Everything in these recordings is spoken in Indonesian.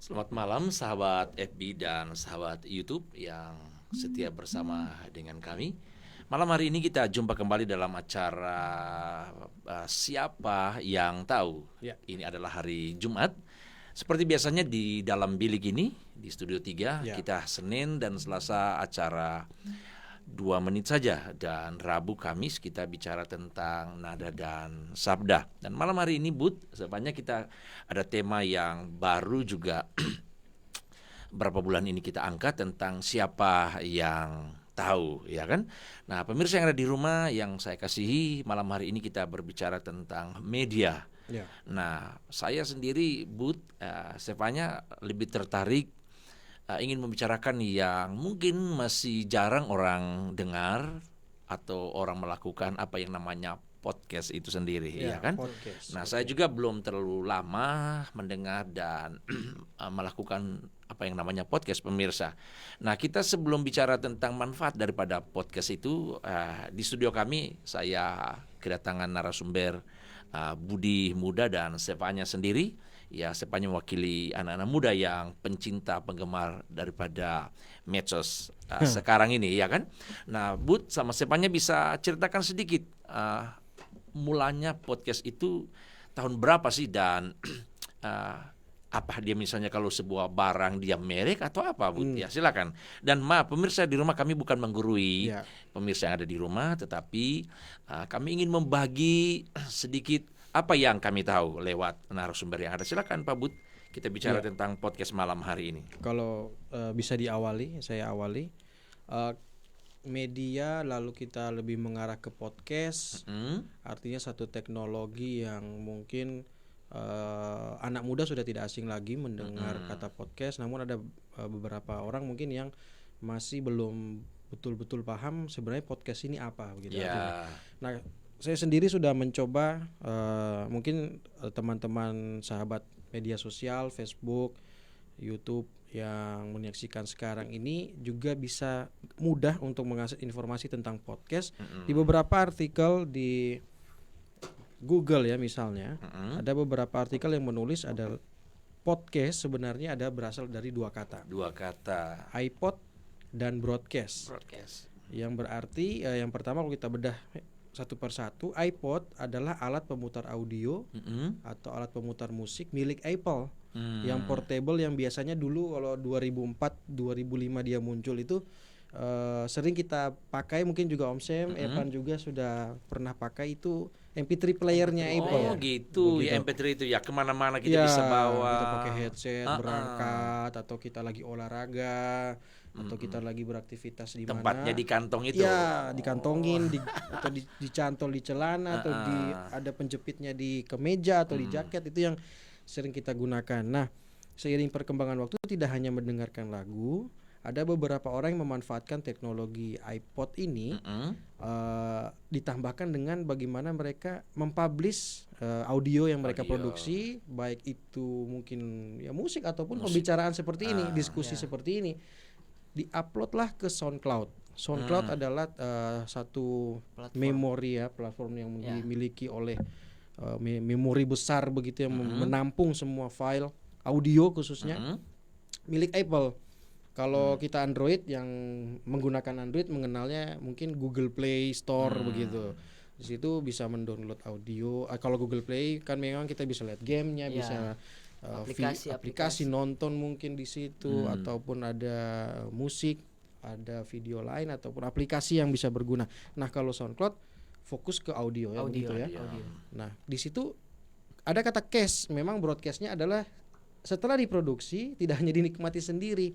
Selamat malam sahabat FB dan sahabat YouTube yang setia bersama dengan kami. Malam hari ini kita jumpa kembali dalam acara Siapa Yang Tahu. Ya. Ini adalah hari Jumat. Seperti biasanya di dalam bilik ini di Studio 3 Ya. kita Senin dan Selasa acara 2 menit saja, dan Rabu Kamis kita bicara tentang nada dan sabda. Dan malam hari ini sebenarnya kita ada tema yang baru juga berapa bulan ini kita angkat tentang siapa yang tahu, ya kan? Nah, pemirsa yang ada di rumah yang saya kasihi, malam hari ini kita berbicara tentang media. Ya. Nah, saya sendiri Stefanya lebih tertarik ingin membicarakan yang mungkin masih jarang orang dengar atau orang melakukan, apa yang namanya podcast itu sendiri, ya kan? Podcast. Nah, saya juga belum terlalu lama mendengar dan melakukan apa yang namanya podcast, pemirsa. Nah, kita sebelum bicara tentang manfaat daripada podcast itu, di studio kami saya kedatangan narasumber Budi Muda dan Stefanya sendiri. Ya, Stefanya mewakili anak-anak muda yang pencinta penggemar daripada medsos sekarang ini, ya kan? Nah, Bud sama Stefanya bisa ceritakan sedikit mulanya podcast itu tahun berapa sih, dan apa dia misalnya kalau sebuah barang dia merek atau apa, Bud? Ya, silakan. Dan maaf pemirsa di rumah, kami bukan menggurui pemirsa yang ada di rumah, tetapi kami ingin membagi sedikit apa yang kami tahu lewat narasumber yang ada. Silakan Pak Bud, kita bicara tentang podcast malam hari ini. Kalau bisa saya awali media, lalu kita lebih mengarah ke podcast. Artinya satu teknologi yang mungkin anak muda sudah tidak asing lagi mendengar kata podcast. Namun ada beberapa orang mungkin yang masih belum betul-betul paham sebenarnya podcast ini apa, begitu. Nah, saya sendiri sudah mencoba, mungkin teman-teman sahabat media sosial, Facebook, YouTube yang menyaksikan sekarang ini juga bisa mudah untuk mengakses informasi tentang podcast. Di beberapa artikel di Google ya misalnya, ada beberapa artikel yang menulis ada podcast sebenarnya ada berasal dari dua kata, iPod dan broadcast. Yang berarti yang pertama kalau kita bedah satu persatu, iPod adalah alat pemutar audio atau alat pemutar musik milik Apple yang portable, yang biasanya dulu kalau 2004-2005 dia muncul itu sering kita pakai, mungkin juga Om Sam, Evan juga sudah pernah pakai itu MP3 playernya Apple. Oh gitu, ya MP3 itu ya kemana-mana kita bisa bawa. Kita pakai headset berangkat, atau kita lagi olahraga, atau kita lagi beraktivitas di mana. Tempatnya di kantong itu. Ya, dikantongin, atau dicantol di celana, atau ada penjepitnya di kemeja atau di jaket, itu yang sering kita gunakan. Nah, seiring perkembangan waktu tidak hanya mendengarkan lagu, ada beberapa orang yang memanfaatkan teknologi iPod ini ditambahkan dengan bagaimana mereka mempublish audio yang mereka produksi, baik itu mungkin ya musik ataupun pembicaraan seperti ini, diskusi seperti ini, diuploadlah ke SoundCloud. SoundCloud adalah satu memori ya, platform yang dimiliki oleh memori besar begitu yang menampung semua file audio khususnya milik Apple. Kalau kita Android, yang menggunakan Android mengenalnya mungkin Google Play Store begitu. Di situ bisa mendownload audio. Kalau Google Play kan memang kita bisa lihat gamenya, bisa aplikasi nonton mungkin di situ, ataupun ada musik, ada video lain, ataupun aplikasi yang bisa berguna. Nah, kalau SoundCloud fokus ke audio ya, begitu ya. Nah, di situ ada kata cache. Memang broadcastnya adalah setelah diproduksi tidak hanya dinikmati sendiri,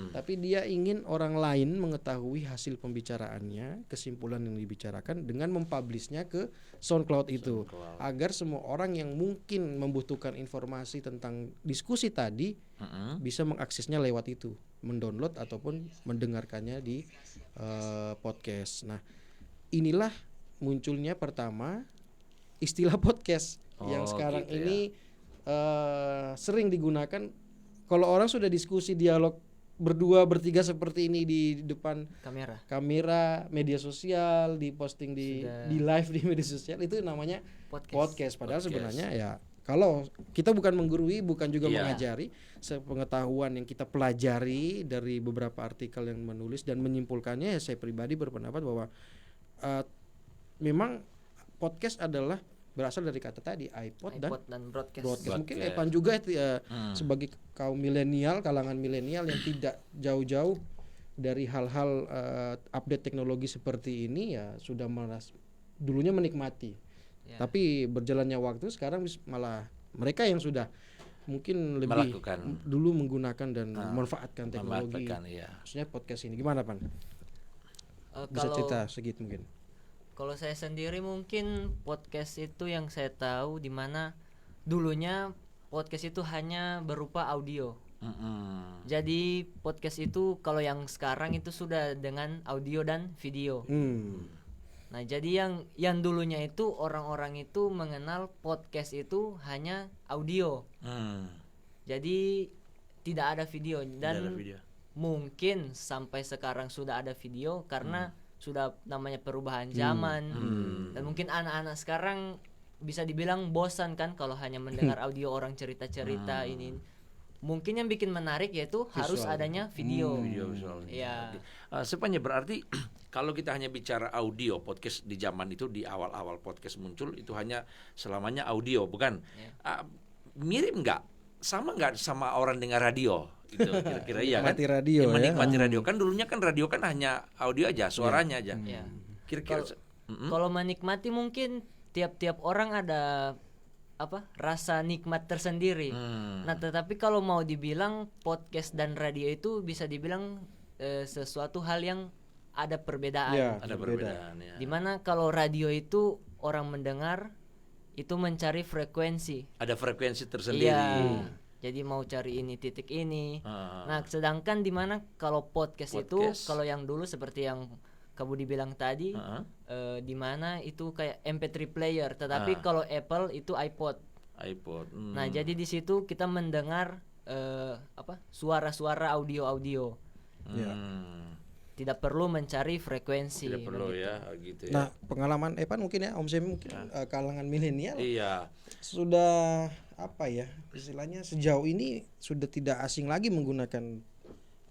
tapi dia ingin orang lain mengetahui hasil pembicaraannya, kesimpulan yang dibicarakan, dengan mempublishnya ke SoundCloud itu, agar semua orang yang mungkin membutuhkan informasi tentang diskusi tadi bisa mengaksesnya lewat itu, mendownload ataupun mendengarkannya di podcast. Nah, inilah munculnya pertama istilah podcast yang sekarang gitu ini sering digunakan kalau orang sudah diskusi dialog berdua bertiga seperti ini di depan kamera media sosial, diposting di live di media sosial, itu namanya podcast. Padahal sebenarnya ya Kalau kita bukan menggurui, bukan juga Iya. mengajari, sepengetahuan yang kita pelajari dari beberapa artikel yang menulis dan menyimpulkannya, ya saya pribadi berpendapat bahwa memang podcast adalah berasal dari kata tadi iPod dan broadcast. Mungkin Evan juga sebagai kaum milenial, kalangan milenial yang tidak jauh-jauh dari hal-hal update teknologi seperti ini, ya sudah dulunya menikmati. Ya. Tapi berjalannya waktu sekarang malah mereka yang sudah mungkin lebih Melakukan. dulu menggunakan dan memanfaatkan teknologi. Ya. Maksudnya podcast ini gimana, Pan? Bisa Kalau cerita sedikit mungkin. Kalau saya sendiri mungkin podcast itu yang saya tahu di mana dulunya podcast itu hanya berupa audio. Jadi podcast itu kalau yang sekarang itu sudah dengan audio dan video. Nah, jadi yang dulunya itu orang-orang itu mengenal podcast itu hanya audio. Jadi tidak ada video dan mungkin sampai sekarang sudah ada video karena sudah namanya perubahan zaman. Dan mungkin anak-anak sekarang bisa dibilang bosan kan kalau hanya mendengar audio orang cerita-cerita ini. Mungkin yang bikin menarik yaitu harus adanya video. Video visual. Ya. Sebenarnya berarti kalau kita hanya bicara audio podcast di zaman itu, di awal-awal podcast muncul itu hanya selamanya audio, bukan? Mirip nggak? Sama nggak sama orang dengar radio? Itu kira-kira iya kan? Menikmati radio, ya. Menikmati radio kan dulunya kan radio kan hanya audio aja, suaranya aja. Ya. Kira-kira Kalau menikmati mungkin tiap-tiap orang ada rasa nikmat tersendiri. Nah, tetapi kalau mau dibilang podcast dan radio itu bisa dibilang sesuatu hal yang ada perbedaan. Ya, ada perbedaan ya. Dimana kalau radio itu orang mendengar itu mencari frekuensi. Ada frekuensi tersendiri. Iya. Jadi mau cari ini titik ini. Nah, sedangkan dimana kalau podcast itu kalau yang dulu seperti yang Kak Budi bilang tadi, di mana itu kayak MP3 player, tetapi kalau Apple itu iPod. Nah, jadi di situ kita mendengar suara-suara audio. Tidak perlu mencari frekuensi. Tidak perlu begitu. ya, gitu ya. Nah, pengalaman Evan mungkin ya, Om Sem mungkin kalangan milenial Iya. sudah istilahnya sejauh ini sudah tidak asing lagi menggunakan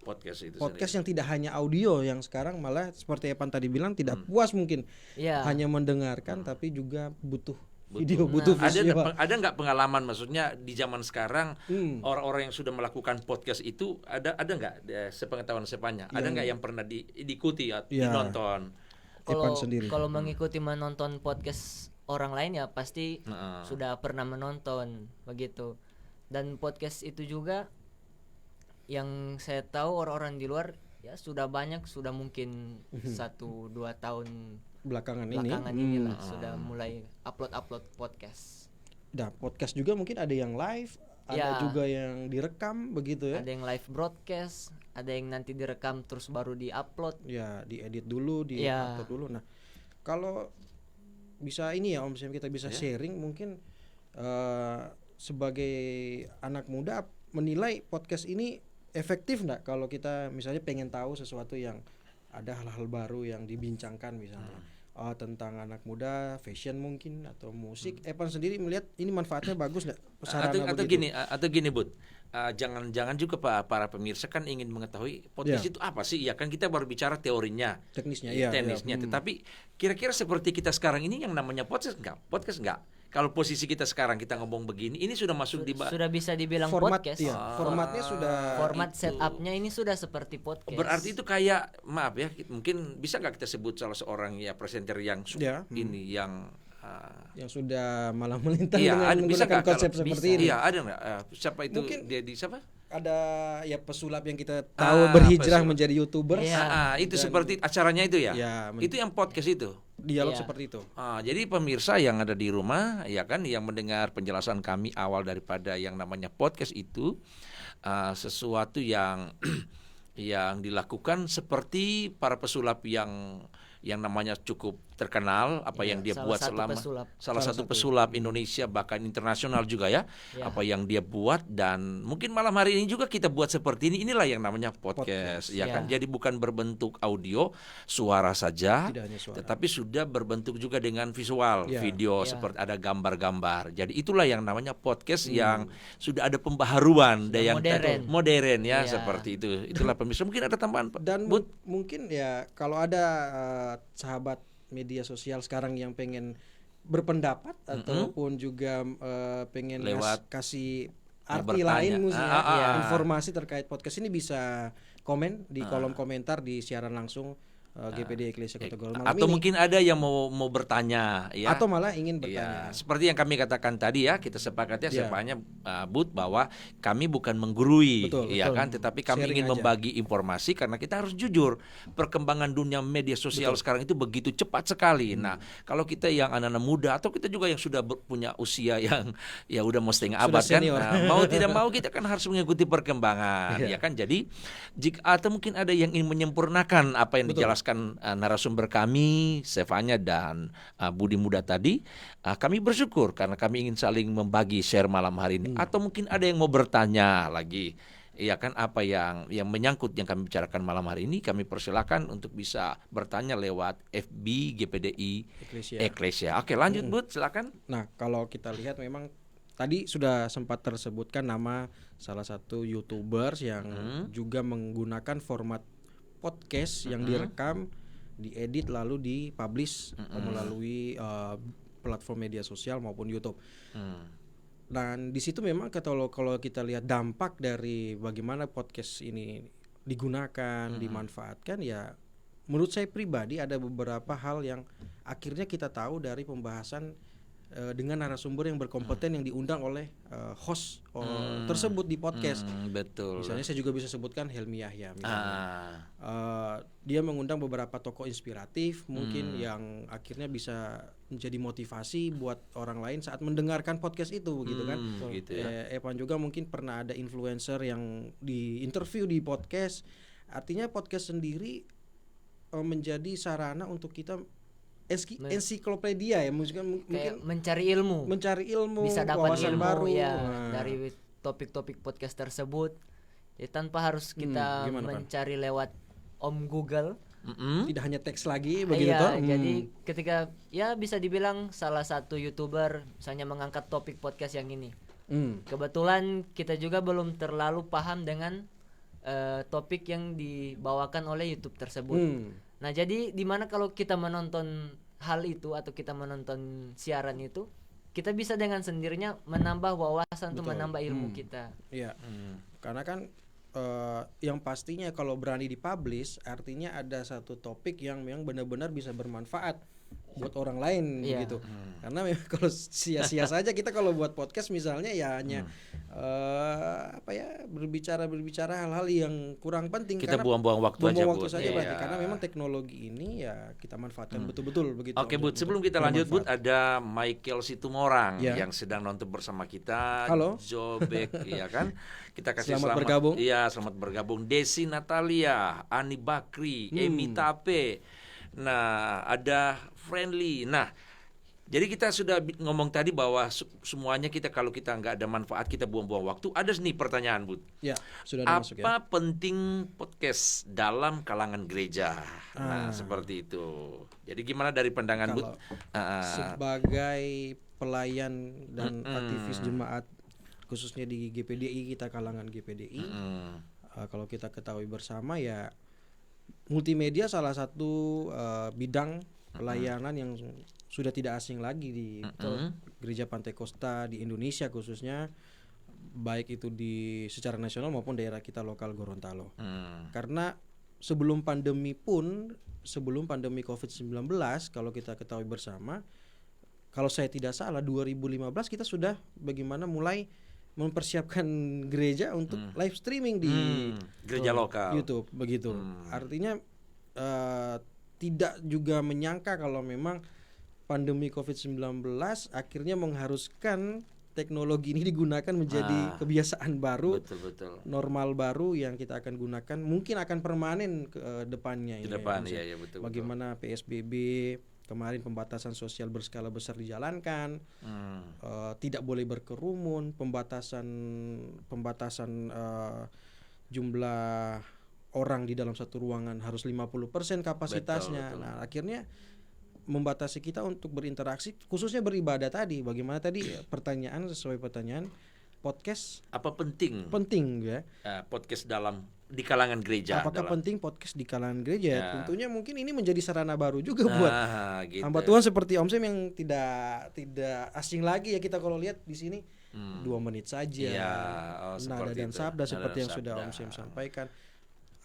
Podcast itu podcast yang tidak hanya audio, yang sekarang malah seperti Evan tadi bilang tidak puas mungkin hanya mendengarkan tapi juga butuh video, butuh visual. Ada nggak pengalaman, maksudnya di zaman sekarang orang-orang yang sudah melakukan podcast itu ada nggak sepengetahuan sepanya? Ada nggak yang pernah diikuti atau dinonton? Kalau mengikuti menonton podcast orang lain ya pasti sudah pernah menonton begitu. Dan podcast itu juga yang saya tahu orang-orang di luar ya sudah banyak, sudah mungkin 1-2 tahun belakangan inilah sudah mulai upload podcast. Nah, podcast juga mungkin ada yang live, ada juga yang direkam begitu ya. Ada yang live broadcast, ada yang nanti direkam terus baru di-upload. Ya, diedit dulu, di-upload dulu. Nah, kalau bisa ini ya Om Sam, kita bisa sharing mungkin sebagai anak muda menilai podcast ini efektif enggak kalau kita misalnya pengen tahu sesuatu yang ada hal-hal baru yang dibincangkan misalnya tentang anak muda, fashion mungkin atau musik. Evan sendiri melihat ini manfaatnya bagus enggak? Atau gini Bud. Jangan juga para pemirsa kan ingin mengetahui podcast itu apa sih? Ya kan kita baru bicara teorinya, teknisnya. Tetapi kira-kira seperti kita sekarang ini yang namanya podcast enggak? Kalau posisi kita sekarang kita ngomong begini, ini sudah masuk sudah bisa dibilang podcast. Formatnya sudah, format setupnya ini sudah seperti podcast. Berarti itu kayak, maaf ya, mungkin bisa nggak kita sebut salah seorang presenter yang ini yang sudah malah melintang dengan menggunakan konsep seperti ini. Iya, ada nggak? Siapa itu? Mungkin dia di siapa? Ada ya pesulap yang kita tahu berhijrah menjadi YouTuber. Itu seperti acaranya itu ya. Itu yang podcast itu. Dialog seperti itu. Jadi pemirsa yang ada di rumah ya kan, yang mendengar penjelasan kami awal daripada yang namanya podcast itu sesuatu yang yang dilakukan seperti para pesulap yang yang namanya cukup terkenal apa Iya, yang dia salah buat satu selama pesulap. salah satu pesulap Indonesia bahkan internasional juga ya, Ya. apa yang dia buat, dan mungkin malam hari ini juga kita buat seperti ini. Inilah yang namanya podcast, ya kan. Ya. Jadi bukan berbentuk audio suara saja, Tidak hanya suara. tetapi sudah berbentuk juga dengan visual, Ya. video, Ya. seperti ada gambar-gambar. Jadi itulah yang namanya podcast yang sudah ada pembaharuan, Sudah yang modern ya, Iya. seperti itu. Itulah pemirsa. Mungkin ada tambahan Pak Dan Bud? mungkin ya kalau ada sahabat media sosial sekarang yang pengen berpendapat ataupun juga pengen Lewat kasih ya, arti bertanya. lain maksudnya Iya. informasi terkait podcast ini bisa komen di kolom komentar di siaran langsung GPD Eklesia Kota Gorontalo malam Atau ini. mungkin ada yang mau bertanya ya. Atau malah ingin bertanya. Iya, seperti yang kami katakan tadi ya, kita sepakati Iya. semuanya Bud, bahwa kami bukan menggurui, Betul, ya betul. kan, tetapi kami Sharing ingin aja. membagi informasi karena kita harus jujur. Perkembangan dunia media sosial sekarang itu begitu cepat sekali. Nah, kalau kita yang anak-anak muda atau kita juga yang sudah punya usia yang ya udah mau setengah Sudah abad kan, senior. mau tidak mau kita kan harus mengikuti perkembangan, ya kan. Jadi jika atau mungkin ada yang ingin menyempurnakan apa yang dijelaskan narasumber kami, Stefania dan Budi Muda tadi, kami bersyukur karena kami ingin saling membagi share malam hari ini. Atau mungkin ada yang mau bertanya lagi, ya kan, apa yang menyangkut yang kami bicarakan malam hari ini, kami persilakan untuk bisa bertanya lewat FB GPDI Eklesia. Oke, lanjut Bud, silakan. Nah, kalau kita lihat memang tadi sudah sempat tersebutkan nama salah satu YouTubers yang juga menggunakan format podcast yang direkam, diedit lalu dipublish melalui platform media sosial maupun YouTube. Dan di situ memang kalau kita lihat dampak dari bagaimana podcast ini digunakan, dimanfaatkan, ya menurut saya pribadi ada beberapa hal yang akhirnya kita tahu dari pembahasan dengan narasumber yang berkompeten yang diundang oleh host tersebut di podcast. Betul. Misalnya saya juga bisa sebutkan Helmi Yahya misalnya. Dia mengundang beberapa tokoh inspiratif mungkin yang akhirnya bisa menjadi motivasi buat orang lain saat mendengarkan podcast itu gitu kan. Gitu ya. Evan juga mungkin pernah ada influencer yang di interview di podcast. Artinya podcast sendiri menjadi sarana untuk kita ensiklopedia ya, mungkin mencari ilmu, bisa dapat wawasan ilmu baru ya dari topik-topik podcast tersebut. Ya, tanpa harus kita mencari lewat Om Google. Tidak hanya teks lagi begitu toh. Jadi ketika ya bisa dibilang salah satu YouTuber misalnya mengangkat topik podcast yang ini. Kebetulan kita juga belum terlalu paham dengan topik yang dibawakan oleh YouTube tersebut. Nah, jadi dimana kalau kita menonton hal itu atau kita menonton siaran itu, kita bisa dengan sendirinya menambah wawasan untuk menambah ilmu kita. Iya. Karena kan yang pastinya kalau berani dipublish artinya ada satu topik yang benar-benar bisa bermanfaat buat orang lain gitu. Karena memang kalau sia-sia saja kita kalau buat podcast misalnya ya hanya berbicara hal-hal yang kurang penting, kita karena buang-buang waktu saja berarti karena memang teknologi ini ya kita manfaatkan betul-betul begitu. Oke Bud, sebelum kita lanjut Bud, ada Michael Situmorang yang sedang nonton bersama kita. Halo. Jobek, ya kan? Kita kasih Selamat bergabung. Iya, selamat bergabung. Desi Natalia, Ani Bakri, Emi Tape. Nah, ada Friendly. Nah, jadi kita sudah ngomong tadi bahwa semuanya kita kalau kita nggak ada manfaat kita buang-buang waktu. Ada nih pertanyaan Bud. Ya, sudah masuk ya. Apa penting podcast dalam kalangan gereja? Nah, seperti itu. Jadi gimana dari pandangan Bud? Sebagai pelayan dan aktivis jemaat khususnya di GPDI, kita kalangan GPDI, kalau kita ketahui bersama ya multimedia salah satu bidang pelayanan yang sudah tidak asing lagi di Gereja Pantai Kosta di Indonesia khususnya, baik itu di secara nasional maupun daerah kita lokal Gorontalo. Karena sebelum pandemi COVID-19, kalau kita ketahui bersama, kalau saya tidak salah 2015 kita sudah bagaimana mulai mempersiapkan gereja untuk live streaming di gereja lokal YouTube begitu. Artinya tidak juga menyangka kalau memang pandemi COVID-19 akhirnya mengharuskan teknologi ini digunakan menjadi kebiasaan baru, Betul. normal baru yang kita akan gunakan, mungkin akan permanen ke depannya Ke ini. depan, iya, betul. Bagaimana PSBB kemarin, pembatasan sosial berskala besar dijalankan, tidak boleh berkerumun, pembatasan jumlah orang di dalam satu ruangan harus 50% kapasitasnya. Betul. Nah, akhirnya membatasi kita untuk berinteraksi, khususnya beribadah tadi. Bagaimana tadi pertanyaan, sesuai pertanyaan, podcast Apa penting ya? podcast di kalangan gereja? Apakah penting podcast di kalangan gereja? Ya. Tentunya mungkin ini menjadi sarana baru juga buat gitu. hamba Tuhan seperti Om Sem yang tidak asing lagi ya, kita kalau lihat di sini 2 menit saja. Iya, Nada dan itu. sabda Nada seperti dan yang sudah sabda. Om Sem sampaikan.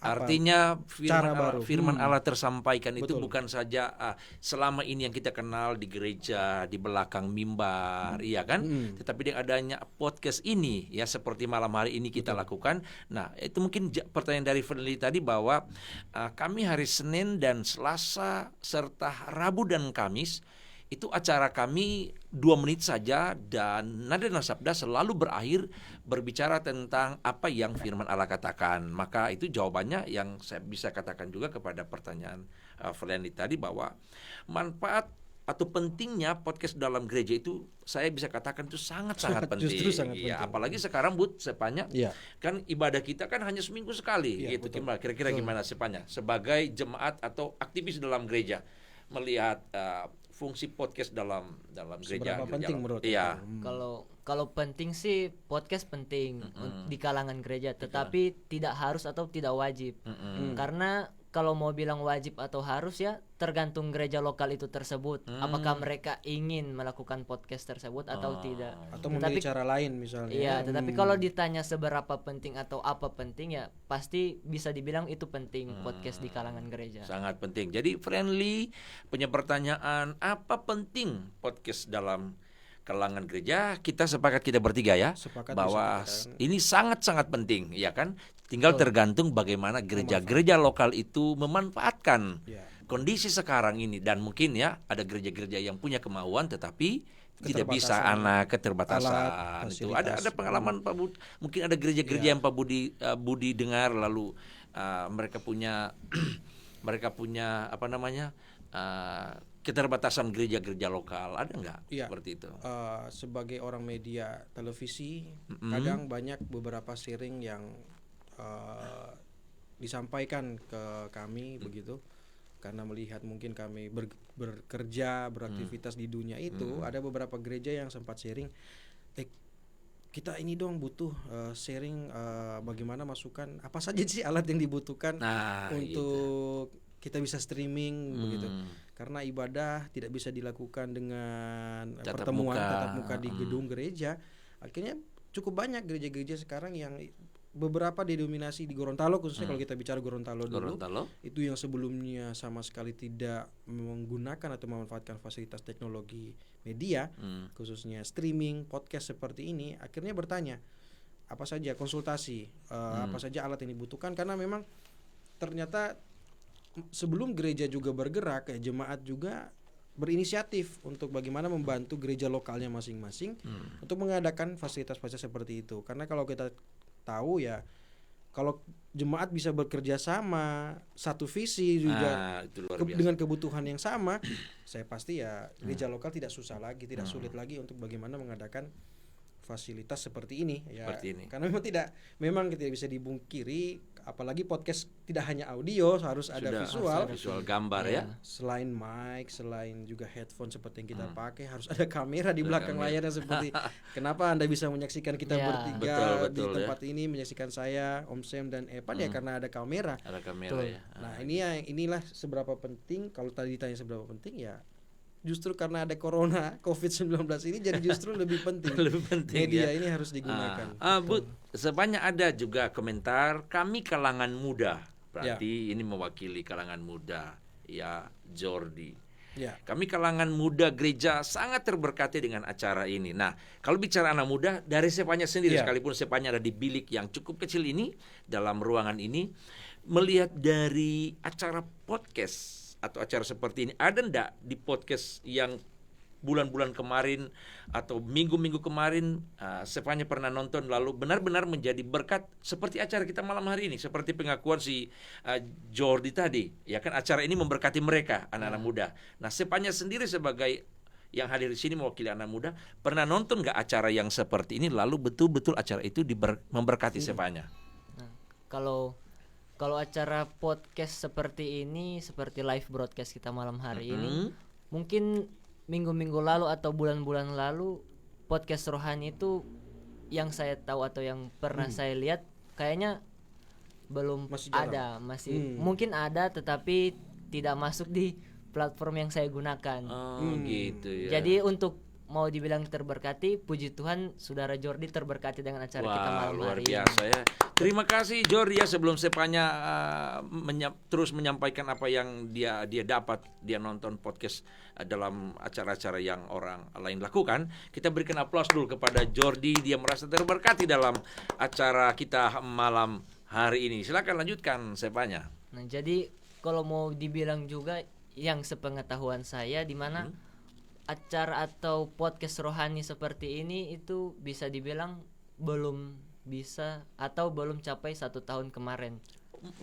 Artinya cara baru. firman Allah tersampaikan itu Betul. bukan saja selama ini yang kita kenal di gereja, di belakang mimbar, iya kan? Tetapi dengan adanya podcast ini ya, seperti malam hari ini kita lakukan. Nah, itu mungkin pertanyaan dari Fernly tadi bahwa kami hari Senin dan Selasa serta Rabu dan Kamis itu acara kami 2 menit saja, dan Nada dan Sabda selalu berakhir berbicara tentang apa yang firman Allah katakan. Maka itu jawabannya yang saya bisa katakan juga kepada pertanyaan Fernly tadi, bahwa manfaat atau pentingnya podcast dalam gereja itu saya bisa katakan itu sangat-sangat penting. Justru sangat Ya, penting. apalagi sekarang Sepanya Iya. kan ibadah kita kan hanya seminggu sekali Iya, gitu. betul. Kira-kira gimana Sepanya sebagai jemaat atau aktivis dalam gereja melihat fungsi podcast dalam gereja? Seberapa penting menurut Iya. Kalau penting sih podcast penting di kalangan gereja, tetapi tidak harus atau tidak wajib. Karena kalau mau bilang wajib atau harus ya tergantung gereja lokal itu tersebut, apakah mereka ingin melakukan podcast tersebut atau tidak. Atau memilih cara lain misalnya. Iya, tetapi kalau ditanya seberapa penting atau apa penting, ya pasti bisa dibilang itu penting podcast di kalangan gereja. Sangat penting. Jadi Friendly punya pertanyaan, apa penting podcast dalam kalangan gereja? Kita sepakat, kita bertiga ya, Sepakat, bahwa bisa dikatakan. ini sangat-sangat penting, ya kan? Tinggal tergantung bagaimana gereja-gereja lokal itu memanfaatkan Ya. kondisi sekarang ini. Dan mungkin ya ada gereja-gereja yang punya kemauan tetapi tidak bisa keterbatasan alat, itu. fasilitas. Ada pengalaman Pak Budi, mungkin ada gereja-gereja yang Pak Budi dengar, lalu mereka punya mereka punya apa namanya keterbatasan gereja-gereja lokal, ada nggak seperti itu? Sebagai orang media televisi, kadang banyak beberapa sharing yang disampaikan ke kami begitu, karena melihat mungkin kami bekerja, beraktivitas di dunia itu, ada beberapa gereja yang sempat sharing, kita ini dong butuh sharing bagaimana masukan apa saja sih alat yang dibutuhkan untuk kita bisa streaming begitu, karena ibadah tidak bisa dilakukan dengan pertemuan tatap muka di gedung gereja. Akhirnya cukup banyak gereja-gereja sekarang yang beberapa didominasi di Gorontalo, khususnya kalau kita bicara Gorontalo dulu, itu yang sebelumnya sama sekali tidak menggunakan atau memanfaatkan fasilitas teknologi media, khususnya streaming, podcast seperti ini, akhirnya bertanya apa saja konsultasi, apa saja alat yang dibutuhkan, karena memang ternyata sebelum gereja juga bergerak, jemaat juga berinisiatif untuk bagaimana membantu gereja lokalnya masing-masing untuk mengadakan fasilitas-fasilitas seperti itu. Karena kalau kita tahu ya, kalau jemaat bisa bekerja sama, satu visi juga dengan kebutuhan yang sama, saya pasti ya gereja lokal tidak susah lagi, tidak sulit lagi untuk bagaimana mengadakan fasilitas seperti ini ya. Karena memang tidak bisa dibungkiri, apalagi podcast tidak hanya audio, harus ada visual gambar ya. Selain mic, selain juga headphone seperti yang kita pakai, harus ada kamera di belakang layarnya, seperti kenapa Anda bisa menyaksikan kita bertiga di tempat ini, menyaksikan saya, Om Sem dan Evan ya karena ada kamera. Ada kamera ya. Nah, inilah seberapa penting. Kalau tadi ditanya seberapa penting, ya justru karena ada corona COVID-19 ini jadi justru lebih penting. Media ini harus digunakan. Bu, sebanyak ada juga komentar, kami kalangan muda. Berarti ini mewakili kalangan muda ya, Jordi. Ya. Kami kalangan muda gereja sangat terberkati dengan acara ini. Nah, kalau bicara anak muda, dari Sepanya sendiri, sekalipun Sepanya ada di bilik yang cukup kecil ini, dalam ruangan ini, melihat dari acara podcast atau acara seperti ini, ada ndak di podcast yang bulan-bulan kemarin atau minggu-minggu kemarin Stefanya pernah nonton lalu benar-benar menjadi berkat seperti acara kita malam hari ini, seperti pengakuan si Jordi tadi, ya kan, acara ini memberkati mereka anak-anak muda. Nah, Stefanya sendiri sebagai yang hadir di sini mewakili anak muda, pernah nonton nggak acara yang seperti ini lalu betul-betul acara itu memberkati Stefanya? Nah, kalau acara podcast seperti ini, seperti live broadcast kita malam hari ini, mungkin minggu-minggu lalu atau bulan-bulan lalu podcast rohani itu yang saya tahu atau yang pernah saya lihat kayaknya belum Masih jarang. ada, masih mungkin ada tetapi tidak masuk di platform yang saya gunakan. Gitu ya. Jadi untuk mau dibilang terberkati, puji Tuhan saudara Jordi terberkati dengan acara kita malam luar hari biasa ini. ya. Terima kasih Jordi ya, sebelum Stefanya terus menyampaikan apa yang dia dapat, dia nonton podcast dalam acara-acara yang orang lain lakukan. Kita berikan aplaus dulu kepada Jordi, dia merasa terberkati dalam acara kita malam hari ini. Silakan lanjutkan Stefanya. Nah, jadi kalau mau dibilang juga yang sepengetahuan saya di mana acara atau podcast rohani seperti ini itu bisa dibilang belum bisa atau belum capai 1 tahun kemarin.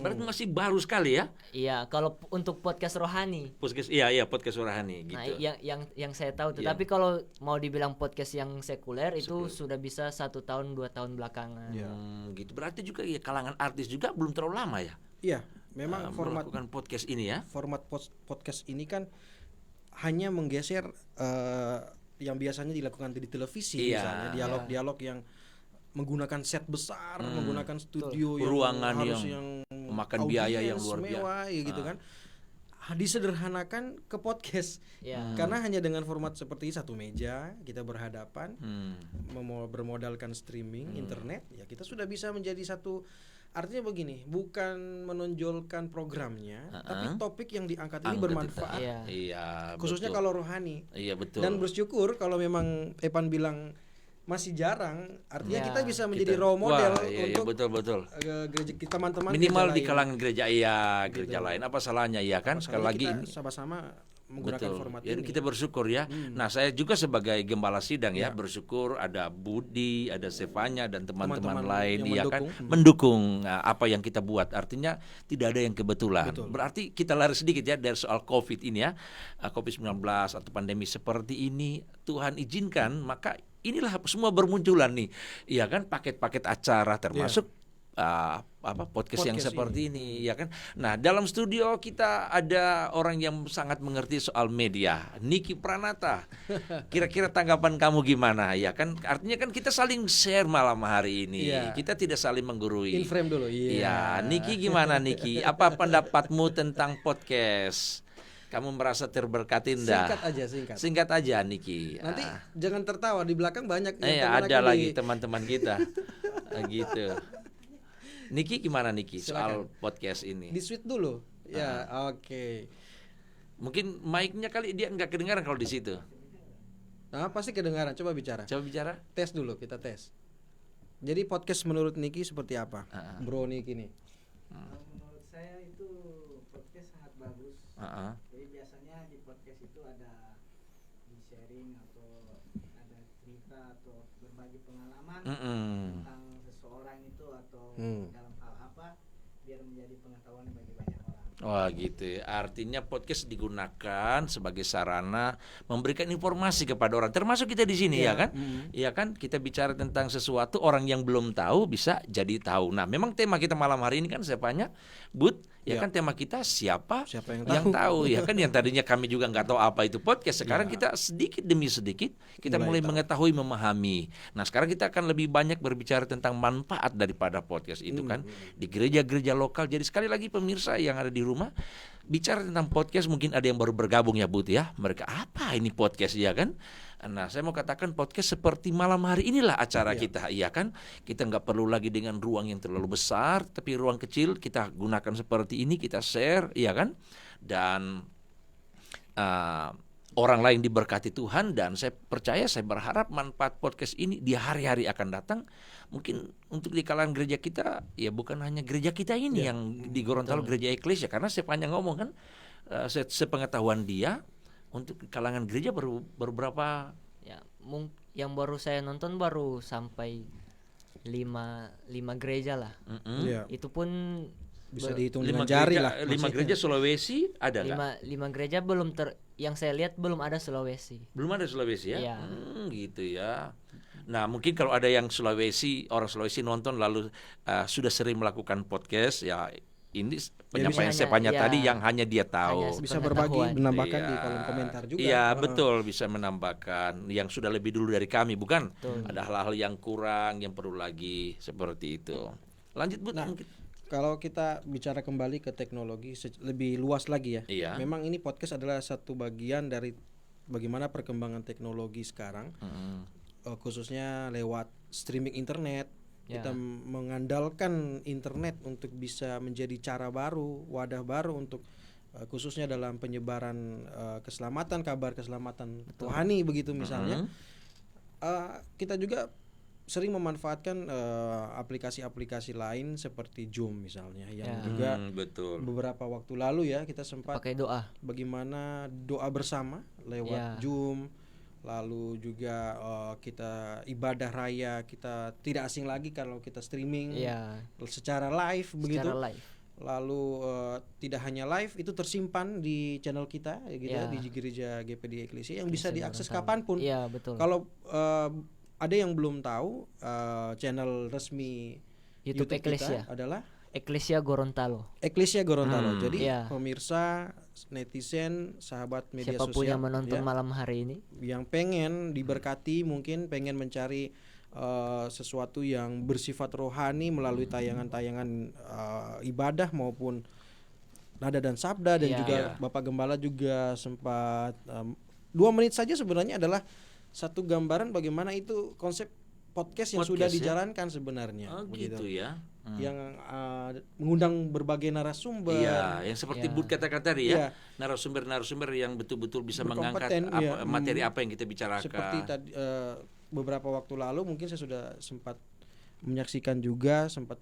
Berarti masih baru sekali ya? Iya, kalau untuk podcast rohani. Podcast podcast rohani gitu. Nah, yang saya tahu. Tetapi kalau mau dibilang podcast yang sekuler itu sudah bisa 1 tahun 2 tahun belakangan. Gitu. Berarti juga ya kalangan artis juga belum terlalu lama ya? Iya, memang format melakukan podcast ini ya. Format podcast ini kan hanya menggeser yang biasanya dilakukan di televisi, misalnya dialog-dialog yang menggunakan set besar, menggunakan studio ruangan yang memakan biaya yang luar biasa, ya gitu kan. Disederhanakan ke podcast, karena hanya dengan format seperti satu meja kita berhadapan, bermodalkan streaming internet, ya kita sudah bisa menjadi satu. Artinya begini, bukan menonjolkan programnya, tapi topik yang diangkat ini bermanfaat. Iya, khususnya betul. kalau rohani. Iya, betul. Dan bersyukur kalau memang Epan bilang masih jarang, artinya kita bisa menjadi role model untuk betul. gereja kita, teman-teman Minimal di lain. kalangan gereja gereja lain. Apa salahnya ya kan? Sekali lagi kita ini sama-sama menggunakan format ya, ini. kita bersyukur ya. Nah, saya juga sebagai gembala sidang ya bersyukur ada Budi, ada Stefanya dan teman-teman lain yang ya kan mendukung apa yang kita buat. Artinya tidak ada yang kebetulan. Berarti kita lari sedikit ya dari soal Covid ini ya. Covid-19 atau pandemi seperti ini Tuhan izinkan, maka inilah semua bermunculan nih. Iya kan, paket-paket acara termasuk podcast yang seperti ini ya kan. Nah, dalam studio kita ada orang yang sangat mengerti soal media, Niki Pranata. Kira-kira tanggapan kamu gimana ya kan? Artinya kan kita saling share malam hari ini. Kita tidak saling menggurui. In frame dulu. Iya, Niki gimana Niki? Apa pendapatmu tentang podcast? Kamu merasa terberkati enggak? Singkat aja Niki. Nanti jangan tertawa, di belakang banyak ada lagi teman-teman kita. Gitu. Niki gimana Niki soal podcast ini? Di switch dulu. Ya, oke. Mungkin mic-nya kali dia enggak kedengaran kalau di situ. Nah, pasti kedengaran. Coba bicara. Tes dulu, kita tes. Jadi podcast menurut Niki seperti apa? Bro Niki nih. Menurut saya itu podcast sangat bagus. Jadi biasanya di podcast itu ada di sharing atau ada cerita atau berbagi pengalaman tentang seseorang itu atau dalam hal apa biar menjadi pengetahuan bagi banyak orang. Wah gitu ya. Artinya podcast digunakan sebagai sarana memberikan informasi kepada orang, termasuk kita di sini ya kan? Iya kan, kita bicara tentang sesuatu orang yang belum tahu bisa jadi tahu. Nah, memang tema kita malam hari ini kan siapanya? Kan tema kita siapa yang tahu ya kan, yang tadinya kami juga nggak tahu apa itu podcast, sekarang kita sedikit demi sedikit kita mulai mengetahui, memahami. Nah, sekarang kita akan lebih banyak berbicara tentang manfaat daripada podcast itu kan di gereja-gereja lokal. Jadi sekali lagi pemirsa yang ada di rumah, bicara tentang podcast, mungkin ada yang baru bergabung ya Bud ya. Mereka apa ini podcast ya kan? Nah, saya mau katakan podcast seperti malam hari inilah acara kita, iya kan? Kita nggak perlu lagi dengan ruang yang terlalu besar, tapi ruang kecil kita gunakan seperti ini, kita share, iya kan? Dan orang lain diberkati Tuhan, dan saya percaya, saya berharap manfaat podcast ini di hari-hari akan datang. Mungkin untuk di kalangan gereja kita, ya bukan hanya gereja kita ini yang di Gorontalo, gereja Eklesia, karena saya panjang ngomong kan, sepengetahuan dia, Untuk kalangan gereja baru berapa? Ya, yang baru saya nonton baru sampai 5 gereja lah. Iya. Itu pun Bisa dihitung 5 dengan jari gereja, lah. 5 maksudnya. gereja Sulawesi ada nggak? 5 gereja belum yang saya lihat belum ada Sulawesi. Belum ada Sulawesi ya? Iya. Gitu ya. Nah, mungkin kalau ada yang orang Sulawesi nonton lalu sudah sering melakukan podcast, ya ini penyampaian bisa Sepanya hanya- tadi ya, yang hanya dia tahu. hanya Bisa berbagi, Pengetahuan. menambahkan Iya. di kolom komentar juga. Iya, betul, bisa menambahkan yang sudah lebih dulu dari kami, bukan? Betul. Ada hal-hal yang kurang yang perlu lagi seperti itu. Lanjut, Bu. Nah, mungkin. Kalau kita bicara kembali ke teknologi lebih luas lagi ya. Iya. Memang ini podcast adalah satu bagian dari bagaimana perkembangan teknologi sekarang. Khususnya lewat streaming internet. Ya. Kita mengandalkan internet untuk bisa menjadi cara baru, wadah baru untuk khususnya dalam penyebaran keselamatan, kabar keselamatan rohani begitu misalnya. Kita juga sering memanfaatkan aplikasi-aplikasi lain seperti Zoom misalnya yang Ya. juga Betul. beberapa waktu lalu ya kita sempat Pakai doa. bagaimana doa bersama lewat Ya. Zoom, lalu juga kita ibadah raya, kita tidak asing lagi kalau kita streaming Iya. secara live begitu. Secara live. Lalu tidak hanya live, itu tersimpan di channel kita gitu ya, Ya. di gereja GPD Eklesia yang bisa Bisa diakses Gorontalo. kapanpun. Iya, betul. Kalau ada yang belum tahu, channel resmi YouTube Eklesia. kita adalah Eklesia Gorontalo. Eklesia Gorontalo. Jadi Iya. pemirsa, netizen, sahabat media Siapapun sosial yang menonton ya, malam hari ini. yang pengen diberkati, mungkin pengen mencari sesuatu yang bersifat rohani melalui tayangan-tayangan ibadah maupun nada dan sabda, dan Iya. juga Bapak Gembala juga sempat 2 menit saja sebenarnya adalah satu gambaran bagaimana itu konsep podcast yang sudah Podcast, ya? dijalankan sebenarnya Oh, begitu. gitu ya. Yang mengundang berbagai narasumber. Iya, yang seperti Iya. Bud katakan tadi ya, Iya. narasumber-narasumber yang betul-betul bisa mengangkat Berkompeten, iya. materi apa yang kita bicarakan. Seperti tadi beberapa waktu lalu mungkin saya sudah sempat menyaksikan juga, sempat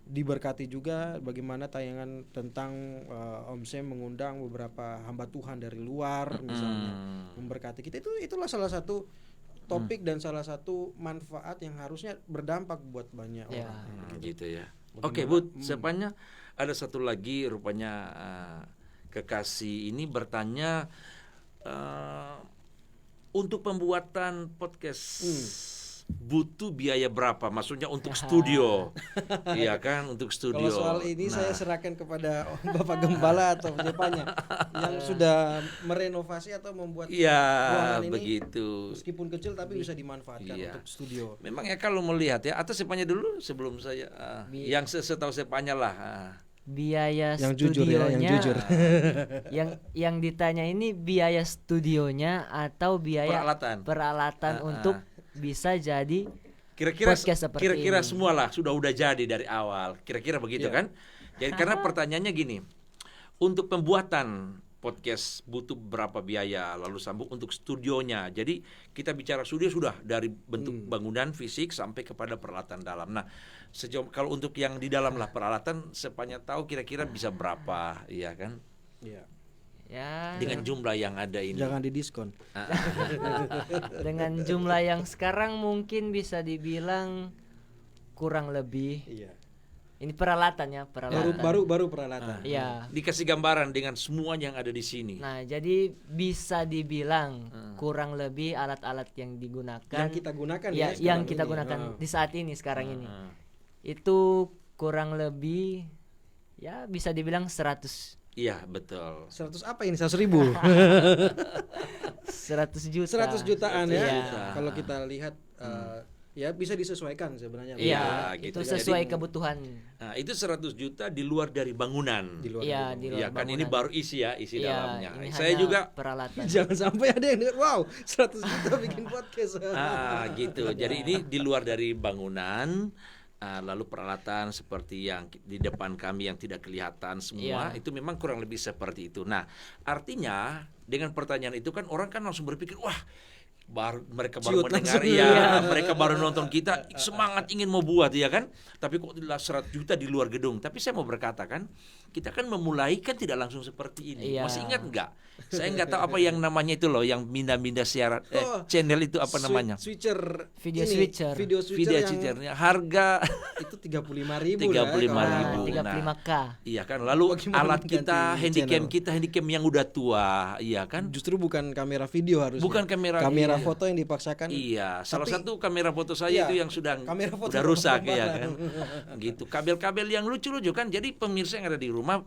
diberkati juga bagaimana tayangan tentang Om Sam mengundang beberapa hamba Tuhan dari luar misalnya memberkati kita. Itulah salah satu topik dan salah satu manfaat yang harusnya berdampak buat banyak Ya. orang. Gitu ya. Oke, Bud, sepanya ada satu lagi rupanya kekasih ini bertanya untuk pembuatan podcast butuh biaya berapa? Maksudnya untuk studio. Iya kan, untuk studio. Kalau soal ini Nah, saya serahkan kepada Bapak Gembala atau Jepanya yang sudah merenovasi atau membuat iya, ruangan ini begitu. meskipun kecil tapi bisa dimanfaatkan Iya. untuk studio. Memang ya kalau melihat ya, atau Sepanya dulu sebelum saya yang setahu Sepanya lah. Biaya Yang jujur ya, studionya. yang jujur. yang ditanya ini biaya studionya atau biaya Peralatan. untuk bisa jadi Kira-kira podcast seperti kira-kira ini. semua lah udah jadi dari awal. Kira-kira begitu Iya. kan? Jadi karena pertanyaannya gini. Untuk pembuatan podcast butuh berapa biaya, lalu sambung untuk studionya. Jadi kita bicara studio sudah dari bentuk bangunan fisik sampai kepada peralatan dalam. Nah, sejauh kalau untuk yang di dalam lah peralatan Sepanya tahu kira-kira bisa berapa, iya kan? Iya. ya Dengan jumlah yang ada ini. Jangan didiskon. dengan jumlah yang sekarang mungkin bisa dibilang kurang lebih. Iya. Ini peralatan ya, peralatan. Baru peralatan. Iya. Dikasih gambaran dengan semua yang ada di sini. Nah, jadi bisa dibilang kurang lebih alat-alat yang digunakan Yang kita gunakan ya, ya yang sekarang kita ini. gunakan Ah. di saat ini sekarang ini. Itu kurang lebih ya bisa dibilang 100 Iya, betul. 100 apa ini? 100.000. 100 juta. 100 jutaan ya. Iya. Kalau kita lihat ya bisa disesuaikan sebenarnya. Iya, gitu. itu Jadi- sesuai kebutuhan. Nah, itu 100 juta di luar dari bangunan. Di luar Iya, itu. di luar Iya kan, ini bangunan. baru isi Iya, dalamnya. ini Saya hanya juga peralatan. Jangan sampai ada yang dengar, wow, 100 juta bikin podcast. gitu. Jadi ini di luar dari bangunan, lalu peralatan seperti yang di depan kami yang tidak kelihatan semua, Iya. itu memang kurang lebih seperti itu. Nah, artinya dengan pertanyaan itu kan orang kan langsung berpikir, wah, mereka Ciut baru mendengar, langsung. ya mereka baru nonton kita, semangat ingin mau buat ya kan, tapi kok 100 juta di luar gedung. Tapi saya mau berkata kan, kita kan memulai kan tidak langsung seperti ini. Iya. Masih ingat nggak? Saya nggak tahu apa yang namanya itu loh, yang minda-minda siaran channel itu apa namanya? Switcher Video ini, switcher. Video switcher Video yang switchernya harga itu 35.000 35.000. 35K. iya kan. Lalu Bagaimana alat kita, mengganti handycam yang udah tua, iya kan? Justru bukan kamera video harusnya. Bukan kamera, kamera iya. foto yang dipaksakan. Iya, salah Tapi- satu kamera foto saya Iya, itu yang sudah kamera foto udah rusak barang. ya kan. Gitu. Kabel-kabel yang lucu-lucu kan. Jadi pemirsa yang ada di rumah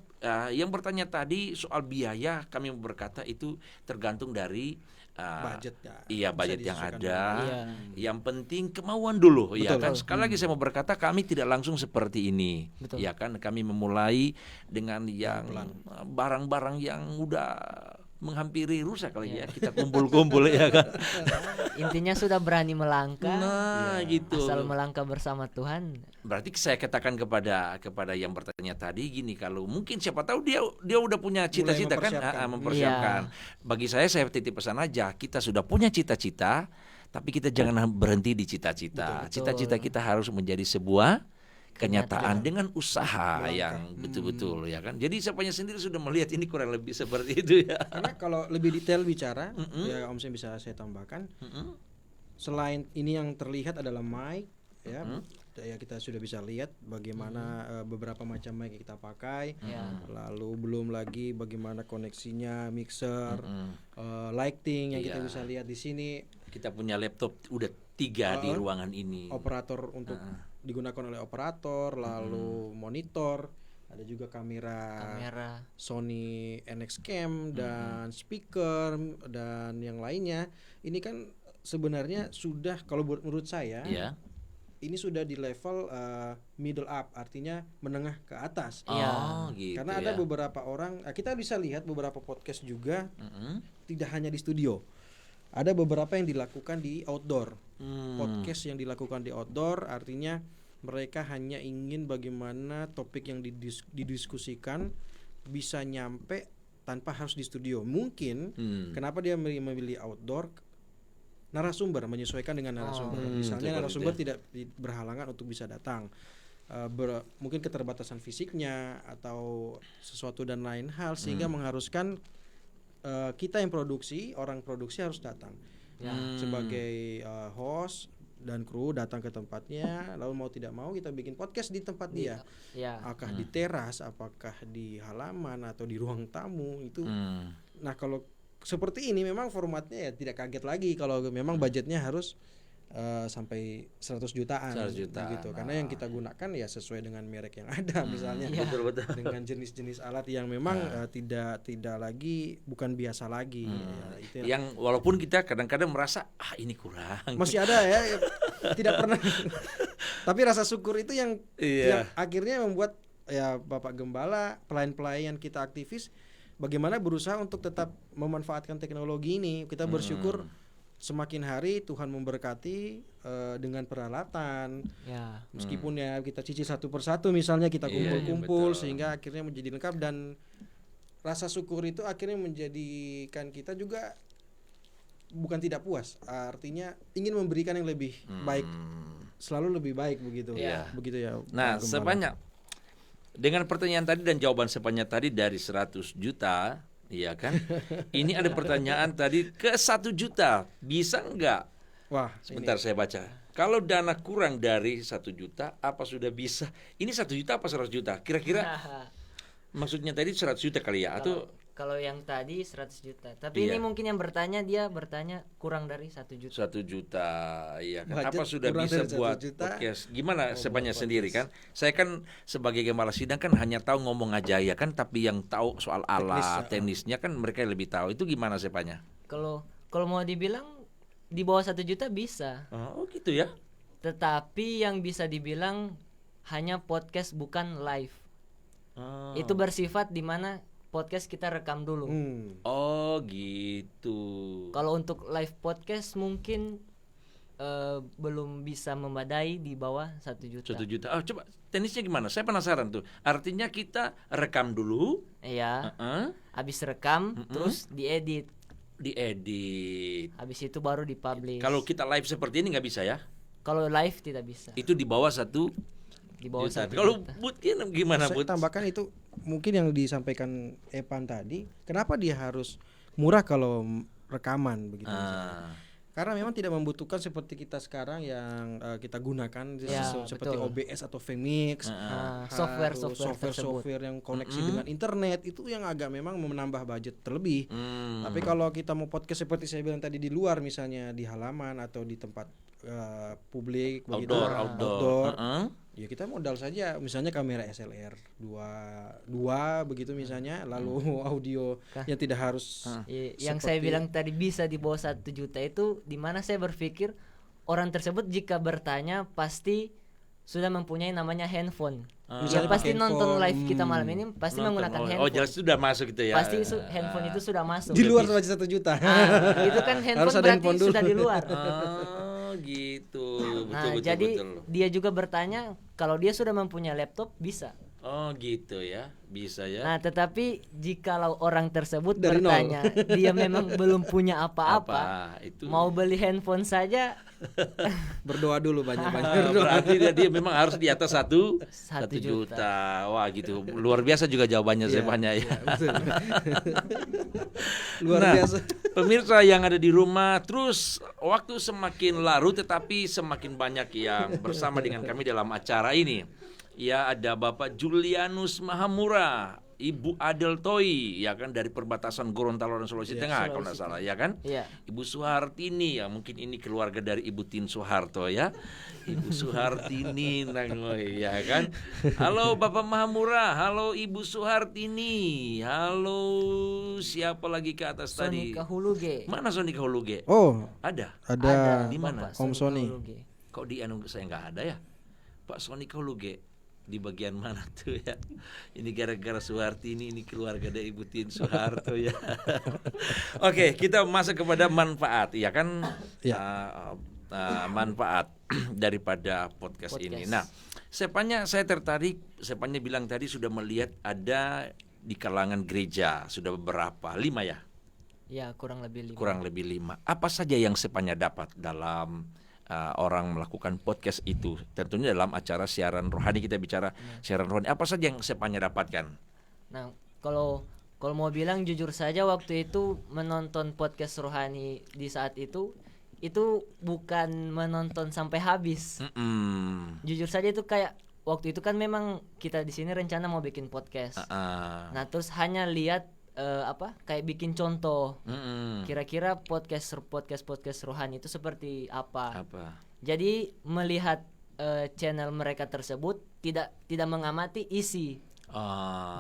yang bertanya tadi soal biaya, kami berkata itu tergantung dari Budget ya. Iya, Bisa budget yang disesuaikan ada. Iya. Yang penting kemauan dulu, ya Betul. kan. Sekali lagi saya mau berkata, kami tidak langsung seperti ini, Betul. ya kan. Kami memulai dengan yang barang-barang yang udah menghampiri rusak kali ya. Kita kumpul-kumpul ya kan. Intinya sudah berani melangkah. Nah, gitu. Asal melangkah bersama Tuhan. Berarti saya katakan kepada yang bertanya tadi gini, kalau mungkin siapa tahu dia udah punya cita-cita kan, mempersiapkan. Bagi saya titip pesan aja, kita sudah punya cita-cita, tapi kita jangan berhenti di cita-cita. Betul. Cita-cita kita harus menjadi sebuah kenyataan dengan usaha yang betul-betul ya kan. Jadi siapanya sendiri sudah melihat ini kurang lebih seperti itu ya. Karena kalau lebih detail bicara, ya Om Sen bisa saya tambahkan. Selain ini yang terlihat adalah mic, ya, ya kita sudah bisa lihat bagaimana beberapa macam mic yang kita pakai. Lalu belum lagi bagaimana koneksinya, mixer, lighting yang kita bisa lihat di sini. Kita punya laptop udah 3 di ruangan ini. Operator untuk digunakan oleh operator, lalu monitor, ada juga kamera Sony NX Cam dan speaker dan yang lainnya. Ini kan sebenarnya sudah, kalau menurut saya, ini sudah di level middle up, artinya menengah ke atas. Gitu. Karena ada beberapa orang, kita bisa lihat beberapa podcast juga tidak hanya di studio. Ada beberapa yang dilakukan di outdoor. Podcast yang dilakukan di outdoor artinya mereka hanya ingin bagaimana topik yang didiskusikan bisa nyampe tanpa harus di studio. Mungkin kenapa dia memilih outdoor, narasumber, menyesuaikan dengan narasumber. Misalnya narasumber tidak berhalangan untuk bisa datang. Mungkin keterbatasan fisiknya atau sesuatu dan lain hal sehingga mengharuskan kita yang produksi, orang produksi harus datang sebagai host dan kru datang ke tempatnya. Lalu mau tidak mau kita bikin podcast di tempat dia. Apakah di teras, apakah di halaman atau di ruang tamu itu. Nah kalau seperti ini memang formatnya ya tidak kaget lagi kalau memang budgetnya harus sampai 100 jutaan, 100 jutaan. gitu. Karena yang kita gunakan ya sesuai dengan merek yang ada, misalnya Betul-betul. dengan jenis-jenis alat yang memang tidak lagi, bukan biasa lagi. Ya, itu Yang walaupun kita kadang-kadang merasa ini kurang. masih ada ya, tidak pernah. Tapi rasa syukur itu yang akhirnya membuat ya Bapak Gembala, pelayan-pelayan kita aktivis, bagaimana berusaha untuk tetap memanfaatkan teknologi ini. Kita bersyukur semakin hari Tuhan memberkati dengan peralatan. Meskipun ya kita cicil satu persatu, misalnya kita kumpul-kumpul sehingga akhirnya menjadi lengkap, dan rasa syukur itu akhirnya menjadikan kita juga bukan tidak puas, artinya ingin memberikan yang lebih baik, selalu lebih baik begitu. Begitu ya. Nah, Pak Gembala. sebanyak dengan pertanyaan tadi dan jawaban sebanyak tadi dari 100 juta, iya kan? Ini ada pertanyaan tadi ke 1 juta, bisa enggak? Wah, Sebentar saya baca. Kalau dana kurang dari 1 juta, apa sudah bisa? Ini 1 juta apa 100 juta? Kira-kira maksudnya tadi 100 juta kali ya? Atau Kalau yang tadi 100 juta. Tapi ini mungkin yang bertanya, dia bertanya kurang dari 1 juta. 1 juta, iya kan? Budget Apa sudah kurang bisa dari 1 buat juta? podcast? Gimana sebanyak buat sendiri kan? Saya kan sebagai gembala sidang kan hanya tahu ngomong aja ya kan, tapi yang tahu soal alat, teknisnya kan mereka lebih tahu. Itu gimana sepanya? Kalau mau dibilang di bawah 1 juta bisa. Oh gitu ya? Tetapi yang bisa dibilang hanya podcast, bukan live. Itu bersifat di mana podcast kita rekam dulu. Oh gitu. Kalau untuk live podcast mungkin belum bisa memadai di bawah 1 juta. 1 juta. Oh, coba teknisnya gimana? Saya penasaran tuh. Artinya kita rekam dulu. Iya. Habis rekam terus diedit. Diedit. Habis itu baru dipublish. Kalau kita live seperti ini nggak bisa ya? Kalau live tidak bisa. Itu di bawah 1 Di bawah juta. 1 Kalau juta. Bud gimana Saya Bud? tambahkan itu mungkin yang disampaikan Epan tadi, kenapa dia harus murah kalau rekaman begitu misalnya. Karena memang tidak membutuhkan seperti kita sekarang yang kita gunakan Ya, seperti betul. OBS atau Vmix, software yang koneksi dengan internet, itu yang agak memang menambah budget terlebih. Tapi kalau kita mau podcast seperti saya bilang tadi di luar, misalnya di halaman atau di tempat publik begitu, outdoor. ya kita modal saja misalnya kamera SLR 2 begitu misalnya, lalu audio yang tidak harus Yang saya bilang tadi bisa di bawah 1 juta itu, di mana saya berpikir orang tersebut jika bertanya pasti sudah mempunyai namanya handphone. Misalnya Pasti pakai nonton handphone. live kita malam ini pasti menggunakan handphone. Oh, jelas sudah masuk gitu ya. Pasti handphone itu sudah masuk. di luar budget 1 juta. Itu kan handphone Harus ada berarti handphone dulu. sudah di luar. Oh, gitu. Betul, Jadi betul. dia juga bertanya kalau dia sudah mempunyai laptop bisa. Oh, gitu ya. Bisa ya. Nah, tetapi jikalau orang tersebut Dari nol. bertanya, dia memang belum punya apa-apa, Itu mau beli handphone saja Berdoa dulu banyak-banyak. berarti dia memang harus di atas 1 1 juta. Wah, gitu. Luar biasa juga jawabannya Iya, semuanya ya. betul. Luar Nah, biasa. pemirsa yang ada di rumah, terus waktu semakin larut tetapi semakin banyak yang bersama dengan kami dalam acara ini. Ya, ada Bapak Julianus Mahamura, Ibu Adel Toi, ya kan, dari perbatasan Gorontalo dan Sulawesi Tengah kalau nggak salah, ya kan? Iya. Ibu Suhartini, ya mungkin ini keluarga dari Ibu Tin Soeharto ya. Ibu Suhartini Nangoy, ya kan? Halo Bapak Mahamura, halo Ibu Suhartini. Halo, siapa lagi ke atas tadi? Sonika Huluge. Mana Sonika Huluge? Oh, Ada. ada Di mana? Bapak Om Sonika Sony. Huluge. Kok di saya nggak ada ya? Pak Sonika Huluge di bagian mana tuh ya? Ini gara-gara Suhartini, ini keluarga dari Ibu Tin Soeharto ya. Oke, kita masuk kepada manfaat, ya kan? Ya. Manfaat daripada podcast ini. Nah, saya tertarik. Sepanya bilang tadi sudah melihat ada di kalangan gereja sudah beberapa, 5 ya? Ya, kurang lebih 5. Kurang lebih 5. Apa saja yang Sepanya dapat dalam orang melakukan podcast itu? Tentunya dalam acara siaran rohani, kita bicara siaran rohani. Apa saja yang Sepanya dapatkan? Nah, kalau mau bilang jujur saja, waktu itu menonton podcast rohani di saat itu bukan menonton sampai habis. Jujur saja itu kayak waktu itu kan memang kita di sini rencana mau bikin podcast. Nah, terus hanya lihat kayak bikin contoh. Kira-kira podcast rohani itu seperti apa. Jadi melihat channel mereka tersebut tidak mengamati isi.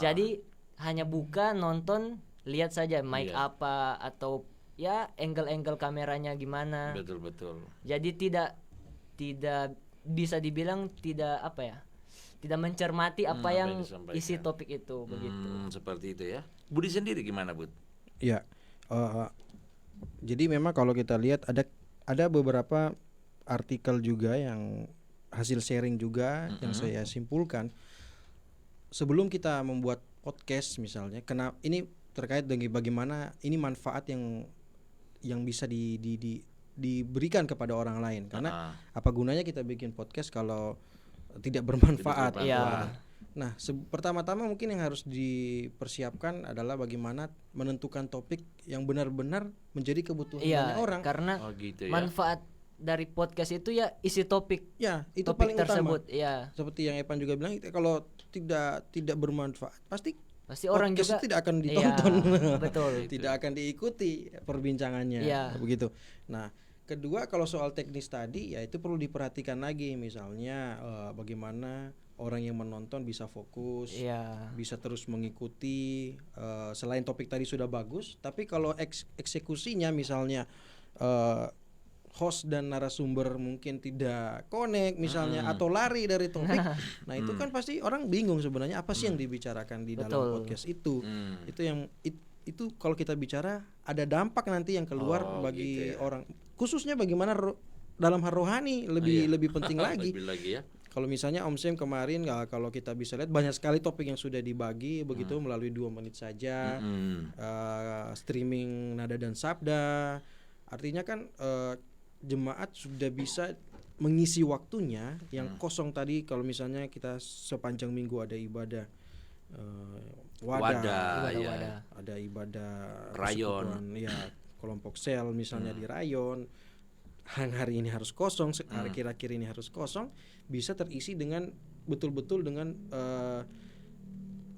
Jadi hanya buka, nonton, lihat saja mic apa atau ya angle kameranya gimana. Betul. Jadi tidak bisa dibilang tidak mencermati apa yang isi topik itu begitu. Seperti itu ya. Budi sendiri gimana, Bud? Ya, jadi memang kalau kita lihat ada beberapa artikel juga yang hasil sharing juga yang saya simpulkan. Sebelum kita membuat podcast misalnya, ini terkait dengan bagaimana ini manfaat yang bisa diberikan kepada orang lain. Karena apa gunanya kita bikin podcast kalau tidak bermanfaat? Iya. Nah, pertama-tama mungkin yang harus dipersiapkan adalah bagaimana menentukan topik yang benar-benar menjadi kebutuhan banyak orang. Karena gitu ya. manfaat dari podcast itu ya isi topik. Ya, itu topik paling tersebut. utama. Ya. Seperti yang Epan juga bilang, kalau tidak bermanfaat, pasti orang podcast juga tidak akan ditonton. Iya, betul. Tidak akan diikuti perbincangannya. Iya. Begitu. Nah, kedua, kalau soal teknis tadi ya itu perlu diperhatikan lagi, misalnya bagaimana orang yang menonton bisa fokus, bisa terus mengikuti. Selain topik tadi sudah bagus, tapi kalau eksekusinya misalnya host dan narasumber mungkin tidak connect misalnya, atau lari dari topik, nah itu kan pasti orang bingung sebenarnya apa sih yang dibicarakan di dalam podcast itu. Itu kalau kita bicara ada dampak nanti yang keluar bagi orang, khususnya bagaimana dalam hal rohani lebih penting lagi. Lebih lagi ya. Kalau misalnya Om Sam kemarin kalau kita bisa lihat banyak sekali topik yang sudah dibagi begitu melalui 2 menit saja, streaming Nada dan Sabda. Artinya kan jemaat sudah bisa mengisi waktunya yang kosong tadi. Kalau misalnya kita sepanjang minggu ada ibadah wadah, ya. ada ibadah Rayon. persekutuan, ya kelompok sel misalnya di rayon. Hari ini harus kosong, akhir-akhir ini harus kosong, bisa terisi dengan betul-betul dengan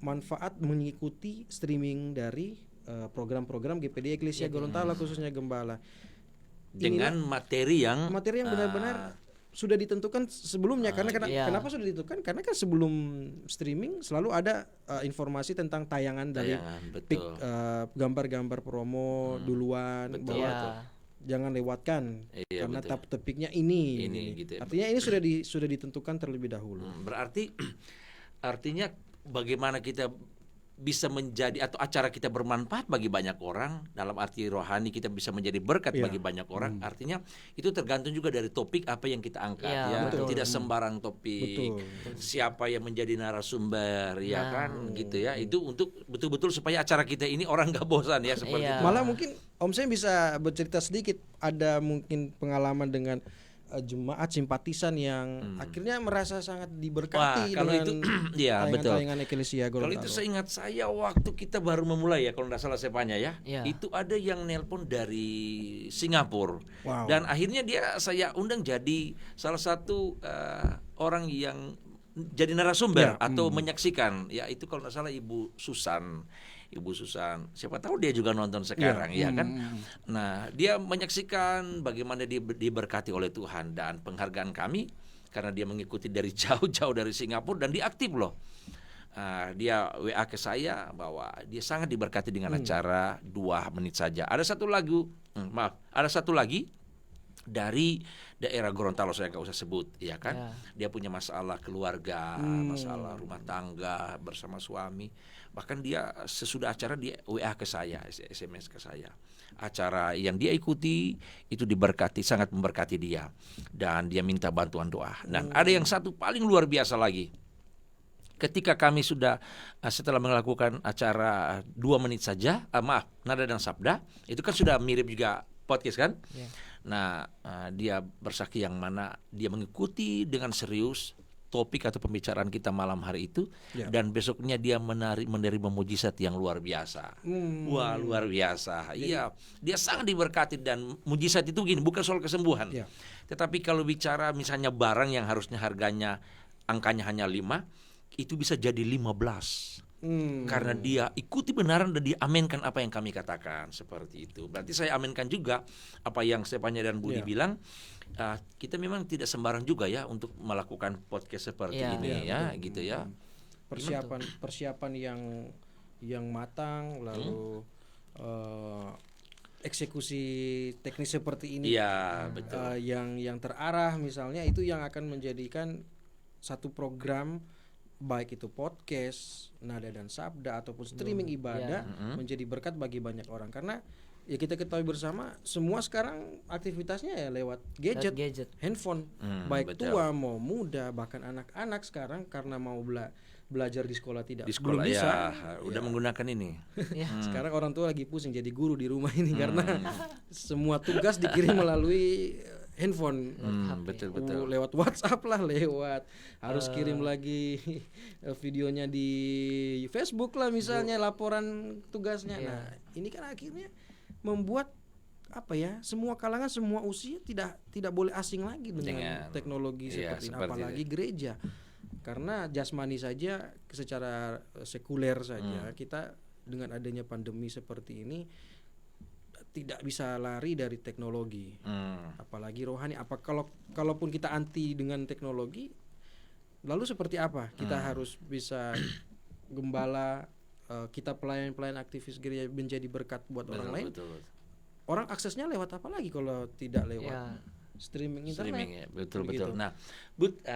manfaat mengikuti streaming dari program-program GPD Eklesia Gorontalo khususnya Gembala. Dengan materi yang benar-benar sudah ditentukan sebelumnya. Kenapa sudah ditentukan? Karena kan sebelum streaming selalu ada informasi tentang tayangan dari gambar-gambar promo duluan, bahwa jangan lewatkan karena topiknya ini gitu ya. Artinya ini sudah ditentukan terlebih dahulu. Berarti artinya bagaimana kita bisa menjadi atau acara kita bermanfaat bagi banyak orang, dalam arti rohani kita bisa menjadi berkat bagi banyak orang. Artinya itu tergantung juga dari topik apa yang kita angkat tidak sembarang topik. Siapa yang menjadi narasumber kan gitu ya. Itu untuk betul-betul supaya acara kita ini orang gak bosan ya seperti itu. Malah mungkin Om Sam bisa bercerita sedikit, ada mungkin pengalaman dengan jemaat simpatisan yang akhirnya merasa sangat diberkati kalau dengan itu tayangan Eklesia Gorontalo. Kalau itu seingat saya waktu kita baru memulai ya, kalau tidak salah sepanya itu ada yang nelpon dari Singapura dan akhirnya saya undang jadi salah satu orang yang jadi narasumber atau menyaksikan itu kalau tidak salah Ibu Susan, siapa tahu dia juga nonton sekarang kan. Nah, dia menyaksikan bagaimana dia diberkati oleh Tuhan dan penghargaan kami karena dia mengikuti dari jauh-jauh dari Singapura dan dia aktif loh. Dia WA ke saya bahwa dia sangat diberkati dengan acara 2 menit saja. Ada satu lagi dari daerah Gorontalo, saya nggak usah sebut kan. Dia punya masalah keluarga, masalah rumah tangga bersama suami. Bahkan dia sesudah acara dia WA ke saya, SMS ke saya. Acara yang dia ikuti itu diberkati, sangat memberkati dia, dan dia minta bantuan doa. Dan ada yang satu paling luar biasa lagi. Ketika kami sudah setelah melakukan acara 2 menit saja, Nada dan Sabda, itu kan sudah mirip juga podcast kan? Nah, dia bersaksi yang mana dia mengikuti dengan serius topik atau pembicaraan kita malam hari itu, dan besoknya dia menerima mujizat yang luar biasa. Wah, luar biasa. Iya, dia sangat diberkati, dan mujizat itu gini, bukan soal kesembuhan. Tetapi kalau bicara misalnya barang yang harusnya harganya angkanya hanya 5, itu bisa jadi 15. Karena dia ikuti benaran dan dia aminkan apa yang kami katakan, seperti itu. Berarti saya aminkan juga apa yang Stefania dan Budi bilang. Kita memang tidak sembarang juga ya untuk melakukan podcast seperti ini gitu ya. Persiapan yang matang, lalu eksekusi teknis seperti ini betul. Yang terarah misalnya, itu yang akan menjadikan satu program, baik itu podcast Nada dan Sabda ataupun streaming ibadah, menjadi berkat bagi banyak orang. Karena ya kita ketahui bersama, semua sekarang aktivitasnya ya lewat gadget. Handphone, baik tua mau muda, bahkan anak-anak sekarang karena mau belajar di sekolah belum bisa, udah menggunakan ini. Sekarang orang tua lagi pusing jadi guru di rumah ini karena semua tugas dikirim melalui handphone, betul. Lewat WhatsApp lah, harus kirim lagi videonya di Facebook lah misalnya, laporan tugasnya. Nah, ini kan akhirnya membuat semua kalangan, semua usia tidak boleh asing lagi dengan teknologi seperti ini, apalagi gereja. Karena jasmani saja, secara sekuler saja, kita dengan adanya pandemi seperti ini tidak bisa lari dari teknologi. Apalagi rohani. Kalaupun kita anti dengan teknologi, lalu seperti apa? Kita harus bisa gembala, kita pelayan-pelayan aktivis gereja menjadi berkat buat orang lain. Orang aksesnya lewat apa lagi kalau tidak lewat streaming internet? Betul. Nah,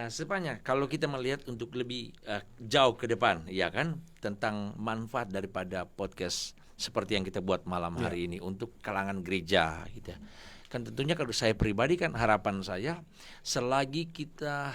Stefania, kalau kita melihat untuk lebih jauh ke depan, ya kan, tentang manfaat daripada podcast seperti yang kita buat malam hari ini untuk kalangan gereja, gitu. Kan tentunya kalau saya pribadi kan harapan saya, selagi kita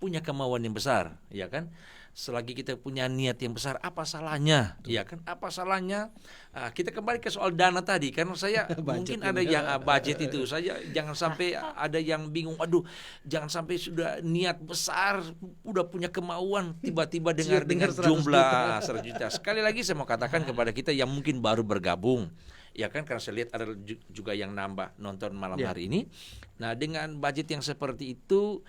punya kemauan yang besar, ya kan? Selagi kita punya niat yang besar, apa salahnya, ya kan? Apa salahnya? Kita kembali ke soal dana tadi, karena saya mungkin ada yang budget itu, saya jangan sampai ada yang bingung, aduh, jangan sampai sudah niat besar, udah punya kemauan, tiba-tiba dengar 100 jumlah 100 juta. Sekali lagi saya mau katakan kepada kita yang mungkin baru bergabung, ya kan, karena saya lihat ada juga yang nambah nonton malam hari ini. Nah, dengan budget yang seperti itu,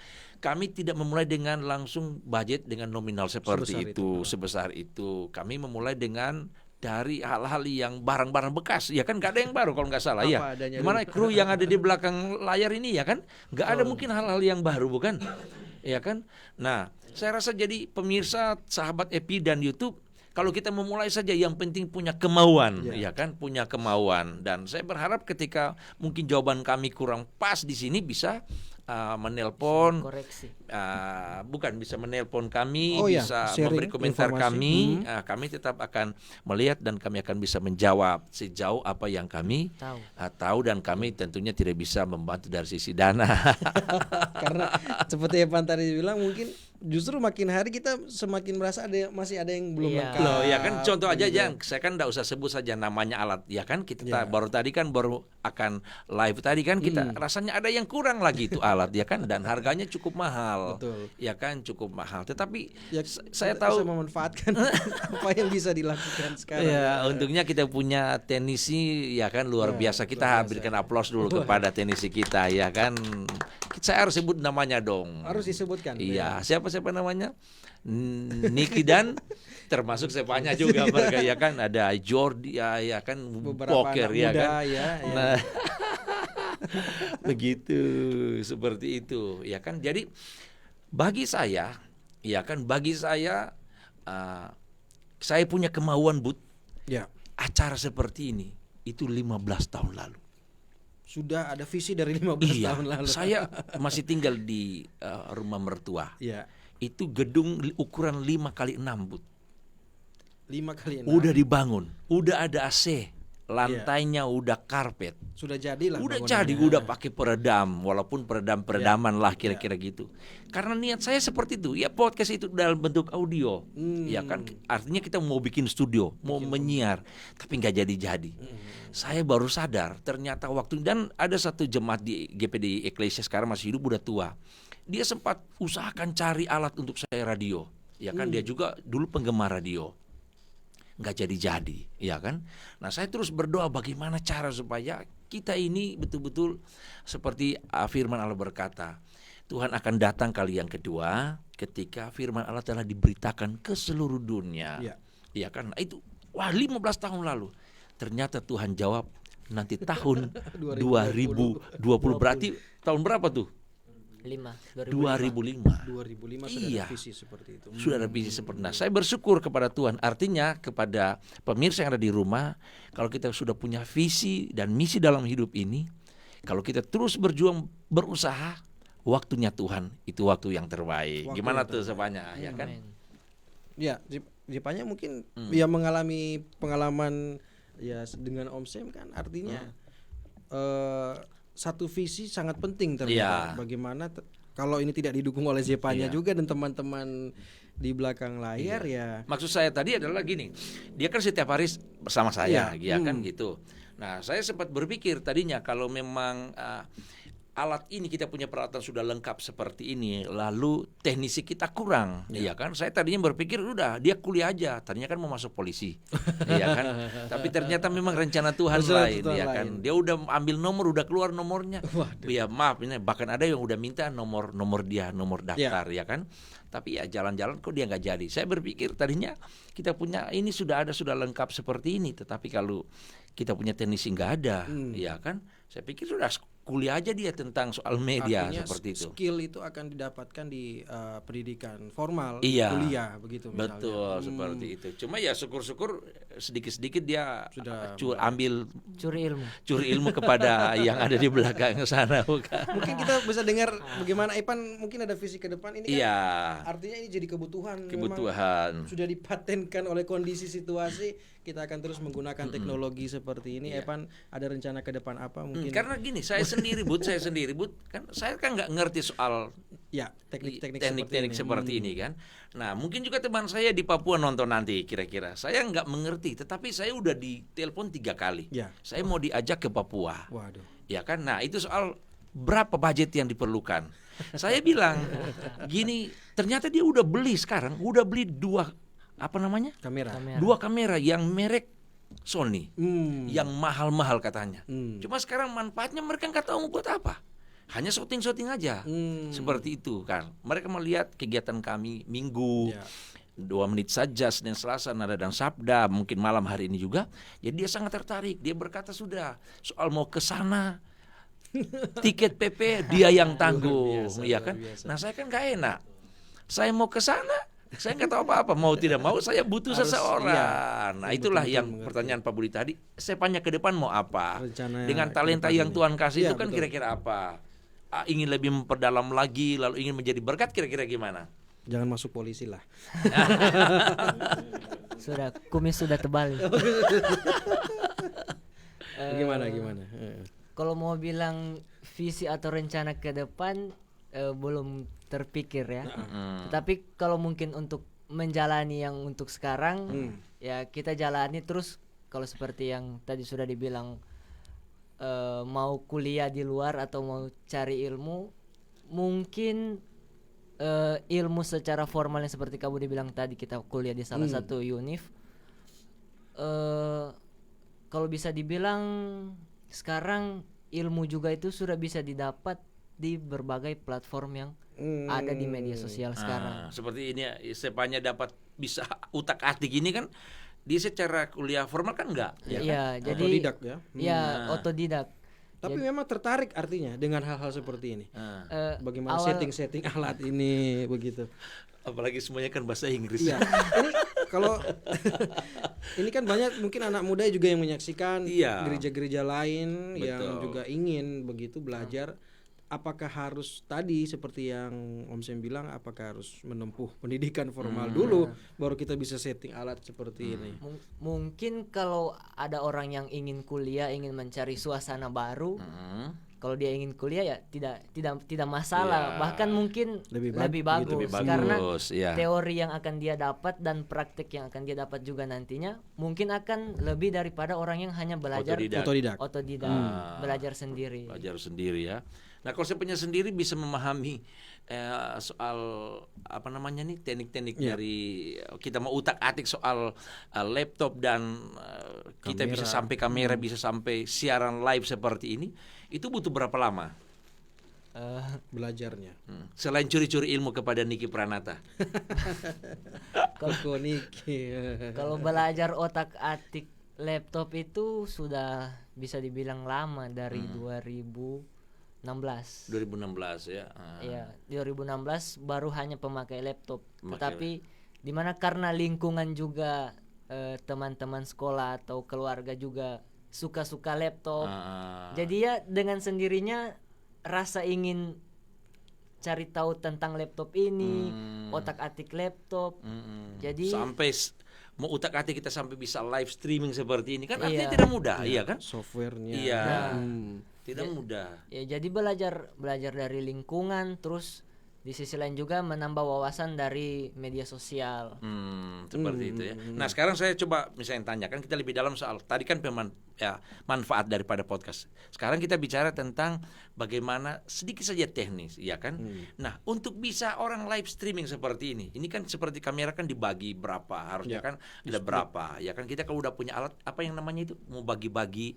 kami tidak memulai dengan langsung budget dengan nominal seperti sebesar itu. Kami memulai dengan dari hal-hal yang barang-barang bekas, ya kan, nggak ada yang baru kalau nggak salah, ya. Gimana kru yang ada di belakang layar ini, ya kan, nggak ada mungkin hal-hal yang baru, bukan, ya kan. Nah, saya rasa jadi pemirsa, sahabat Epi dan YouTube, kalau kita memulai saja, yang penting punya kemauan, ya kan, punya kemauan. Dan saya berharap ketika mungkin jawaban kami kurang pas di sini bisa menelpon, bisa menelpon kami, bisa memberi komentar kami. Kami tetap akan melihat dan kami akan bisa menjawab sejauh apa yang kami tahu, dan kami tentunya tidak bisa membantu dari sisi dana. Karena seperti Evan tadi bilang, mungkin justru makin hari kita semakin merasa masih ada yang belum lengkap. Loh, ya kan, contoh aja, saya kan tidak usah sebut saja namanya alat, ya kan, kita baru akan live tadi kan, kita rasanya ada yang kurang lagi itu alat, ya kan, dan harganya cukup mahal. Betul. Ya kan, cukup mahal. Tetapi saya bisa tahu memanfaatkan apa yang bisa dilakukan sekarang. Ya, untungnya kita punya teknisi, ya kan, luar biasa. Kita berikan aplaus dulu kepada teknisi kita, ya kan. Saya harus sebut namanya dong. Harus disebutkan. Iya, siapa namanya? Niki dan termasuk sepanya juga mereka, ya kan, ada Jordi, ya kan, beberapa poker, anak ya muda, kan. ya. Nah, begitu, seperti itu, ya kan. Jadi bagi saya, ya kan, saya punya kemauan, acara seperti ini itu 15 tahun lalu. Sudah ada visi dari 15 tahun lalu. Saya masih tinggal di rumah mertua. Iya. Itu gedung ukuran 5x6, Bud. 5x6. Udah dibangun, udah ada AC, lantainya udah karpet. Sudah jadi lah. Udah jadi, udah pakai peredam, walaupun peredaman lah kira-kira gitu. Karena niat saya seperti itu. Ya, podcast itu dalam bentuk audio. Ya kan, artinya kita mau bikin studio, mau menyiar, tapi nggak jadi-jadi. Saya baru sadar ternyata waktu, dan ada satu jemaat di GPD Eklesia sekarang masih hidup, udah tua. Dia sempat usahakan cari alat untuk saya radio. Ya kan, dia juga dulu penggemar radio. Nggak jadi-jadi, ya kan. Nah, saya terus berdoa bagaimana cara supaya kita ini betul-betul seperti firman Allah berkata, Tuhan akan datang kali yang kedua ketika firman Allah telah diberitakan ke seluruh dunia. Ya kan. Nah, itu 15 tahun lalu. Ternyata Tuhan jawab nanti tahun 2020. Berarti tahun berapa tuh? 2005 sudah ada visi seperti itu. Sudah ada visi seperti itu. Nah, saya bersyukur kepada Tuhan. Artinya kepada pemirsa yang ada di rumah, kalau kita sudah punya visi dan misi dalam hidup ini, kalau kita terus berjuang, berusaha, waktunya Tuhan itu waktu yang terbaik. Gimana tuh sepanya, ya kan? Ya, Jepanya mungkin ya mengalami pengalaman ya dengan Om Sam kan, artinya satu visi sangat penting ternyata. Bagaimana kalau ini tidak didukung oleh Zepanya juga dan teman-teman di belakang layar ya. Maksud saya tadi adalah gini, dia kan setiap hari bersama saya, ya kan gitu. Nah, saya sempat berpikir tadinya kalau memang alat ini, kita punya peralatan sudah lengkap seperti ini, lalu teknisi kita kurang, ya kan? Saya tadinya berpikir udah dia kuliah aja, tadinya kan mau masuk polisi, ya kan? Tapi ternyata memang rencana Tuhan lain, ya kan? Dia udah ambil nomor, udah keluar nomornya. Ya maaf, ini bahkan ada yang udah minta nomor daftar, ya kan? Tapi ya jalan-jalan kok dia nggak jadi. Saya berpikir tadinya kita punya ini sudah lengkap seperti ini, tetapi kalau kita punya teknisi nggak ada, ya kan? Saya pikir sudah kuliah aja dia tentang soal media. Artinya seperti itu. Skill itu akan didapatkan di pendidikan formal, iya, kuliah begitu misalnya. Betul, seperti itu. Cuma ya syukur-syukur sedikit-sedikit dia sudah curi ilmu kepada yang ada di belakang sana. Mungkin kita bisa dengar bagaimana Evan mungkin ada visi ke depan ini kan. Artinya ini jadi kebutuhan. Memang sudah dipatenkan oleh kondisi situasi. kita akan terus menggunakan teknologi seperti ini. Iya. Evan ada rencana ke depan apa mungkin? Karena gini, saya sendiri Bud, kan saya kan nggak ngerti soal Ya, teknik-teknik teknik-teknik seperti ini kan. Nah, mungkin juga teman saya di Papua nonton nanti kira-kira. Saya nggak mengerti, tetapi saya udah ditelepon 3 kali. Ya. Saya mau diajak ke Papua. Waduh. Ya kan? Nah, itu soal berapa budget yang diperlukan. Saya bilang, gini, ternyata dia udah beli 2 Kamera. dua kamera yang merek Sony, Hmm. yang mahal-mahal katanya. Hmm. Cuma sekarang manfaatnya mereka nggak tahu mau buat apa. Hanya shooting aja. Hmm. Seperti itu kan. Mereka melihat kegiatan kami Minggu. Ya. 2 menit saja Senin Selasa Nada dan Sabda, mungkin malam hari ini juga. Jadi dia sangat tertarik. Dia berkata sudah soal mau ke sana tiket PP dia yang tanggung, ya kan? luar biasa. Nah saya kan gak enak. Saya mau ke sana, saya nggak tahu apa-apa. Mau tidak mau saya butuh Harus, seseorang. iya. Nah Yang itulah betul-betul yang mengerti. pertanyaan Pak Budi tadi. Saya tanya ke depan mau apa? Rencana Dengan ke talenta depan yang ini. Tuhan kasih Iya, itu kan betul. kira-kira apa? Ingin lebih memperdalam lagi, lalu ingin menjadi berkat, kira-kira gimana? Jangan masuk polisi lah. Sudah kumis sudah tebal. Gimana? Kalau mau bilang visi atau rencana ke depan belum terpikir ya. Tetapi kalau mungkin untuk menjalani yang untuk sekarang ya kita jalani terus. Kalau seperti yang tadi sudah dibilang mau kuliah di luar atau mau cari ilmu, mungkin ilmu secara formalnya seperti kamu dibilang tadi kita kuliah di salah satu univ. Kalau bisa dibilang sekarang ilmu juga itu sudah bisa didapat di berbagai platform yang ada di media sosial sekarang. Seperti ini ya, Sepanya dapat bisa utak-atik ini kan dia secara kuliah formal kan enggak. Iya, jadi Otodidak ya. ya otodidak. Tapi memang tertarik artinya dengan hal-hal seperti ini. Bagaimana awal- setting alat ini begitu. Apalagi semuanya kan bahasa Inggris. Iya. Ini kalau ini kan banyak mungkin anak muda juga yang menyaksikan Iya. gereja-gereja lain yang Betul. juga ingin begitu belajar. Apakah harus tadi seperti yang Om Sem bilang, apakah harus menempuh pendidikan formal dulu baru kita bisa setting alat seperti ini? Mungkin kalau ada orang yang ingin kuliah, ingin mencari suasana baru, kalau dia ingin kuliah ya tidak masalah. Iya. Bahkan mungkin Lebih lebih bagus. bagus, Lebih karena bagus, iya. teori yang akan dia dapat dan praktik yang akan dia dapat juga nantinya mungkin akan lebih daripada orang yang hanya belajar Otodidak. Otodidak. belajar sendiri. Belajar sendiri ya. Nah, kalau saya punya sendiri bisa memahami soal apa namanya nih teknik-teknik dari kita mau utak-atik soal laptop dan kita bisa sampai kamera, bisa sampai siaran live seperti ini, itu butuh berapa lama? Belajarnya. Selain curi-curi ilmu kepada Niki Pranata. Koko Niki. Kalau belajar otak-atik laptop itu sudah bisa dibilang lama dari 2016. 2016 ya. Iya, 2016 baru hanya pemakai laptop. Pemakai Tetapi dimana karena lingkungan juga teman-teman sekolah atau keluarga juga suka-suka laptop. Jadi ya dengan sendirinya rasa ingin cari tahu tentang laptop ini, otak-atik laptop. Jadi sampai mau utak-atik kita sampai bisa live streaming seperti ini kan artinya Iya. tidak mudah, iya kan? Softwarenya. Iya. Tidak mudah. ya jadi belajar dari lingkungan, terus di sisi lain juga menambah wawasan dari media sosial. Seperti itu ya. Nah, sekarang saya coba misalnya tanyakan kita lebih dalam soal tadi kan manfaat daripada podcast. Sekarang kita bicara tentang bagaimana sedikit saja teknis, ya kan? Nah, untuk bisa orang live streaming seperti ini kan seperti kamera kan dibagi berapa, harusnya kan ada berapa, ya kan? Kita kalau udah punya alat apa yang namanya itu mau bagi-bagi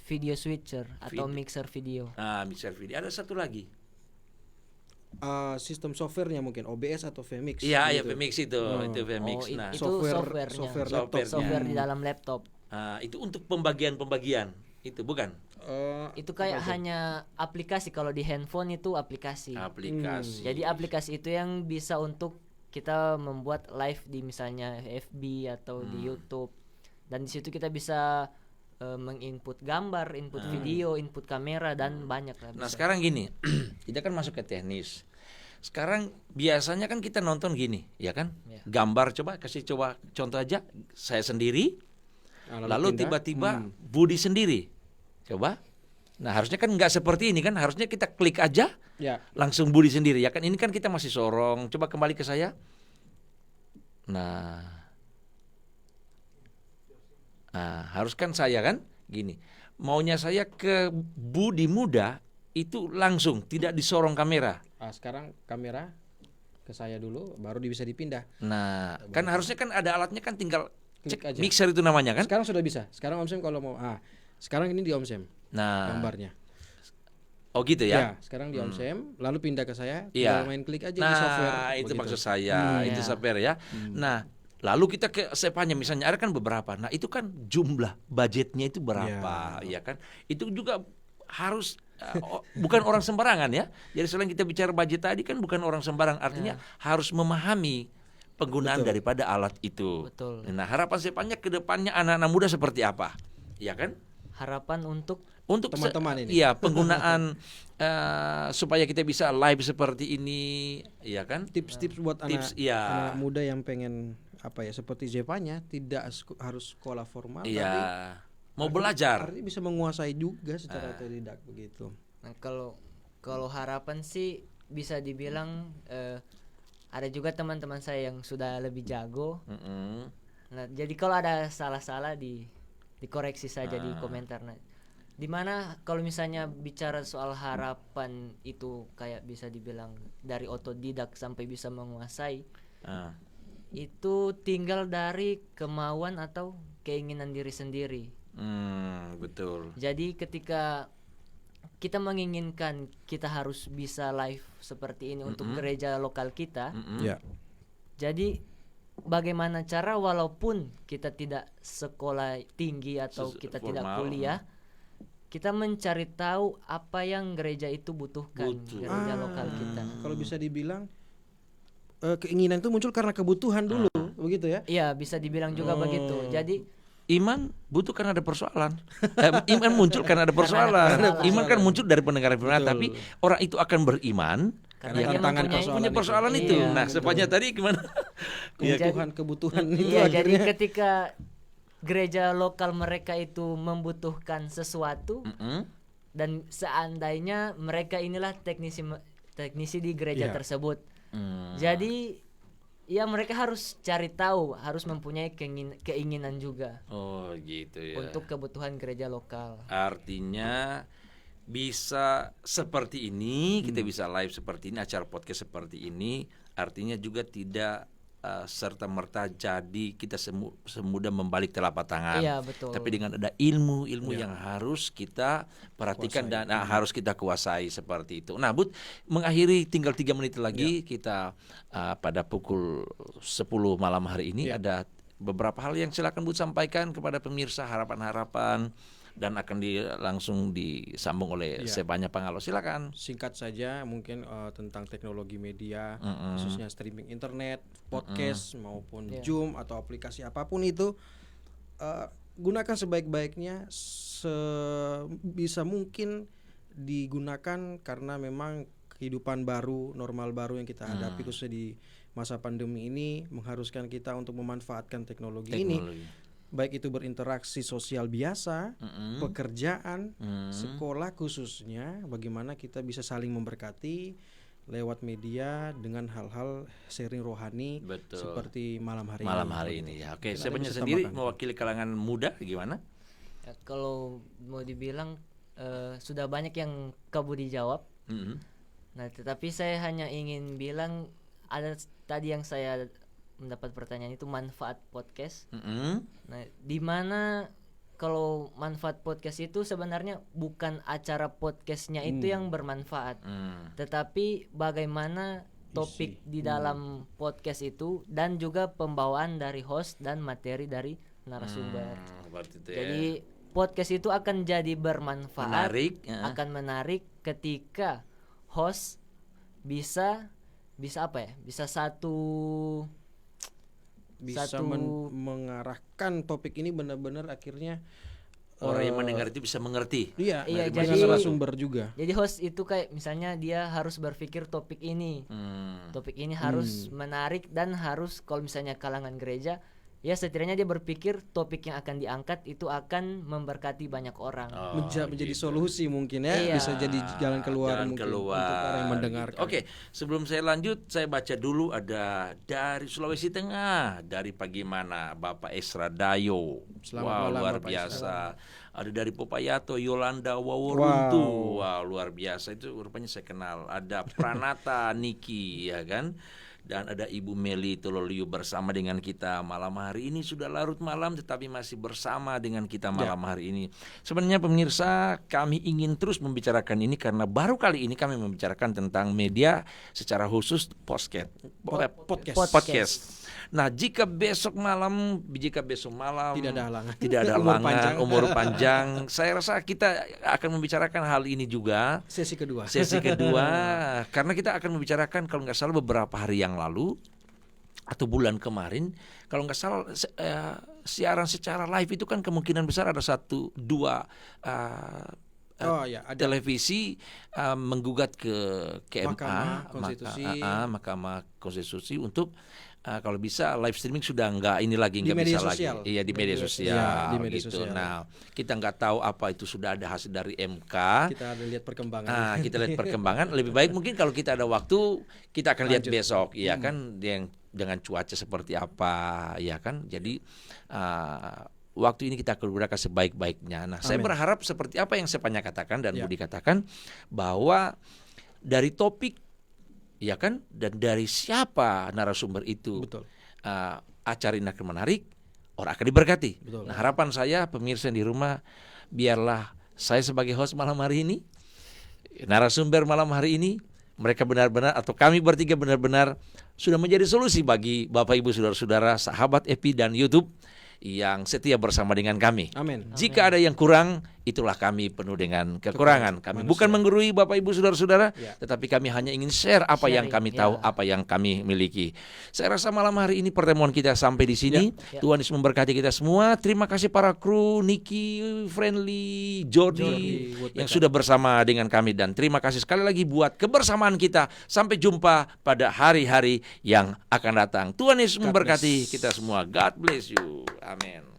Video switcher atau mixer video. mixer video. Ada satu lagi. Sistem softwarenya mungkin OBS atau VMix. Iya, gitu. VMix itu VMix. Nah, Itu software laptop. software di dalam laptop. itu untuk pembagian itu bukan Itu kayak hanya aplikasi. Kalau di handphone itu aplikasi. aplikasi. Jadi aplikasi itu yang bisa untuk kita membuat live di misalnya FB atau di YouTube. Dan di situ kita bisa menginput gambar, input video, input kamera dan banyak lah. Nah bisa. sekarang gini, kita kan masuk ke teknis. Sekarang biasanya kan kita nonton gini, ya kan? Ya. Gambar, coba contoh aja, saya sendiri, Nah, lalu pindah. tiba-tiba Budi sendiri, coba. Nah harusnya kan nggak seperti ini kan, harusnya kita klik aja, Ya. langsung Budi sendiri, ya kan? Ini kan kita masih sorong. Coba kembali ke saya. Nah, harus kan saya kan, gini. Maunya saya ke Budi muda itu langsung, tidak disorong kamera. Sekarang kamera ke saya dulu, baru bisa dipindah. Nah, kan harusnya kan ada alatnya kan, tinggal Klik cek aja. mixer itu namanya kan. Sekarang sudah bisa. Sekarang Om Sam kalau mau, sekarang ini di Om Sam Nah, gambarnya. oh gitu Ya, ya. sekarang di Om Sam, lalu pindah ke saya, Iya. tinggal main klik aja di Nah, software. itu begitu. maksud saya, itu Iya. software ya. Nah, lalu kita ke SEPA-nya misalnya ada kan beberapa. Nah, itu kan jumlah budgetnya itu berapa, ya kan? Itu juga harus bukan orang sembarangan ya. Jadi selain kita bicara budget tadi kan bukan orang sembarang, artinya harus memahami penggunaan daripada alat itu. Betul. Nah, harapan SEPA-nya ke depannya anak-anak muda seperti apa? Ya kan? Harapan untuk Teman-teman ini. Iya, penggunaan supaya kita bisa live seperti ini, ya kan? Tips-tips buat Tips, anak, iya. anak muda yang pengen seperti Zevanya, tidak harus sekolah formal, tapi Iya. Mau belajar. artinya bisa menguasai juga secara otodidak begitu. Nah, kalau harapan sih bisa dibilang ada juga teman-teman saya yang sudah lebih jago. Mm-mm. Nah, jadi kalau ada salah-salah dikoreksi saja di komentar. Nah, dimana kalau misalnya bicara soal harapan itu kayak bisa dibilang dari otodidak sampai bisa menguasai, Ah. itu tinggal dari kemauan atau keinginan diri sendiri. Betul. Jadi ketika kita menginginkan kita harus bisa live seperti ini untuk gereja lokal kita, Ya. jadi bagaimana cara walaupun kita tidak sekolah tinggi atau kita tidak formal, kuliah, kita mencari tahu apa yang gereja itu butuhkan, Butuh. gereja lokal kita. Kalau bisa dibilang keinginan itu muncul karena kebutuhan dulu, begitu ya? Iya, bisa dibilang juga begitu. Jadi Iman butuh karena ada persoalan. Iman muncul karena ada persoalan. Iman kan muncul dari pendengaran firman, tapi orang itu akan beriman karena Dengan dia tantangan mempunyai punya persoalan itu. Iya, Nah, sepanjang tadi gimana? Kebutuhan itu Iya, jadi akhirnya ketika gereja lokal mereka itu membutuhkan sesuatu dan seandainya mereka inilah teknisi di gereja Iya. tersebut. Jadi ya mereka harus cari tahu, harus mempunyai keinginan juga Oh, gitu ya. untuk kebutuhan gereja lokal. Artinya bisa seperti ini, kita bisa live seperti ini, acara podcast seperti ini, artinya juga tidak serta merta jadi kita semudah membalik telapak tangan. Iya, betul. Tapi dengan ada ilmu yang harus kita perhatikan dan harus kita kuasai seperti itu. Nah, Bud, mengakhiri tinggal 3 menit lagi kita pada pukul 10 malam hari ini ada beberapa hal yang silakan Bud sampaikan kepada pemirsa, harapan-harapan, dan akan langsung disambung oleh Sepanya Pangalo. Silakan. singkat saja mungkin tentang teknologi media, khususnya streaming internet, podcast maupun Zoom atau aplikasi apapun itu, gunakan sebaik-baiknya, sebisa mungkin digunakan karena memang kehidupan baru, normal baru yang kita hadapi khususnya di masa pandemi ini mengharuskan kita untuk memanfaatkan teknologi ini. Baik itu berinteraksi sosial biasa, pekerjaan, sekolah khususnya, bagaimana kita bisa saling memberkati lewat media dengan hal-hal sharing rohani. Betul. Seperti malam hari ini ya. Oke, Mungkin Sepanya ada sendiri bisa mewakili kalangan muda gimana? Ya, kalau mau dibilang sudah banyak yang Kak Budi jawab. Nah, tetapi saya hanya ingin bilang ada tadi yang saya mendapat pertanyaan itu manfaat podcast. Nah, di mana kalau manfaat podcast itu sebenarnya bukan acara podcastnya itu yang bermanfaat, tetapi bagaimana topik di dalam podcast itu dan juga pembawaan dari host dan materi dari narasumber. Jadi podcast itu akan jadi bermanfaat, akan menarik ketika host bisa apa ya? Bisa mengarahkan topik ini benar-benar akhirnya orang yang mendengar itu bisa mengerti. Iya, Iya, dengan jadi- narasumber juga. Jadi host itu kayak misalnya dia harus berpikir topik ini. Topik ini harus menarik dan harus kalau misalnya kalangan gereja, ya setidaknya dia berpikir topik yang akan diangkat itu akan memberkati banyak orang. Menjadi solusi mungkin ya, Iya. bisa jadi jalan keluar Jalan mungkin keluar, untuk orang yang mendengarkan. gitu. Oke, sebelum saya lanjut, saya baca dulu ada dari Sulawesi Tengah, dari Pagimana, Bapak Esra Dayo. Selamat malam, luar Bapak biasa. Ada dari Popayato, Yolanda Waworuntu. Wow, luar biasa, itu rupanya saya kenal. Ada Pranata Niki, ya kan? Dan ada Ibu Meli Tololiu bersama dengan kita malam hari ini. Sudah larut malam tetapi masih bersama dengan kita malam hari ini. Sebenarnya pemirsa, kami ingin terus membicarakan ini karena baru kali ini kami membicarakan tentang media secara khusus podcast. Nah, jika besok malam Tidak ada halangan. tidak ada Umur halangan, panjang. umur panjang, saya rasa kita akan membicarakan hal ini juga. Sesi kedua. Sesi kedua, karena kita akan membicarakan kalau nggak salah beberapa hari yang lalu atau bulan kemarin, kalau nggak salah siaran secara live itu kan kemungkinan besar ada 1-2 Oh ya, ada. televisi menggugat ke MA, Mahkamah Konstitusi. Mahkamah Konstitusi untuk kalau bisa live streaming sudah nggak ini lagi, Di nggak media bisa sosial. lagi. Iya, di media sosial. Ya, di media gitu. sosial. Nah, kita nggak tahu apa itu sudah ada hasil dari MK. Kita ada lihat perkembangan. Kita lihat perkembangan. Lebih baik mungkin kalau kita ada waktu kita akan lihat Lanjut. besok, ya kan, yang dengan cuaca seperti apa, ya kan. Jadi waktu ini kita gunakan sebaik-baiknya. Nah, saya Amin. berharap seperti apa yang saya katakan dan Ya. Budi katakan, bahwa dari topik, ya kan, dan dari siapa narasumber itu, Betul. acara ini akan menarik, orang akan diberkati. Betul. Nah, harapan saya pemirsa di rumah, biarlah saya sebagai host malam hari ini, narasumber malam hari ini, mereka benar-benar atau kami bertiga benar-benar sudah menjadi solusi bagi Bapak Ibu saudara-saudara sahabat EPI dan YouTube yang setia bersama dengan kami. Amin. Jika ada yang kurang, itulah kami penuh dengan kekurangan. Kami bukan menggurui Bapak Ibu saudara-saudara, Ya. tetapi kami hanya ingin share apa yang Sharing, kami tahu, ya. apa yang kami miliki. Saya rasa malam hari ini pertemuan kita sampai di sini. Ya. Tuhan Yesus memberkati kita semua. Terima kasih para kru, Niki, Friendly, Jordi yang sudah bersama dengan kami, dan terima kasih sekali lagi buat kebersamaan kita. Sampai jumpa pada hari-hari yang akan datang. Tuhan Yesus memberkati kita semua. God bless you. Amin.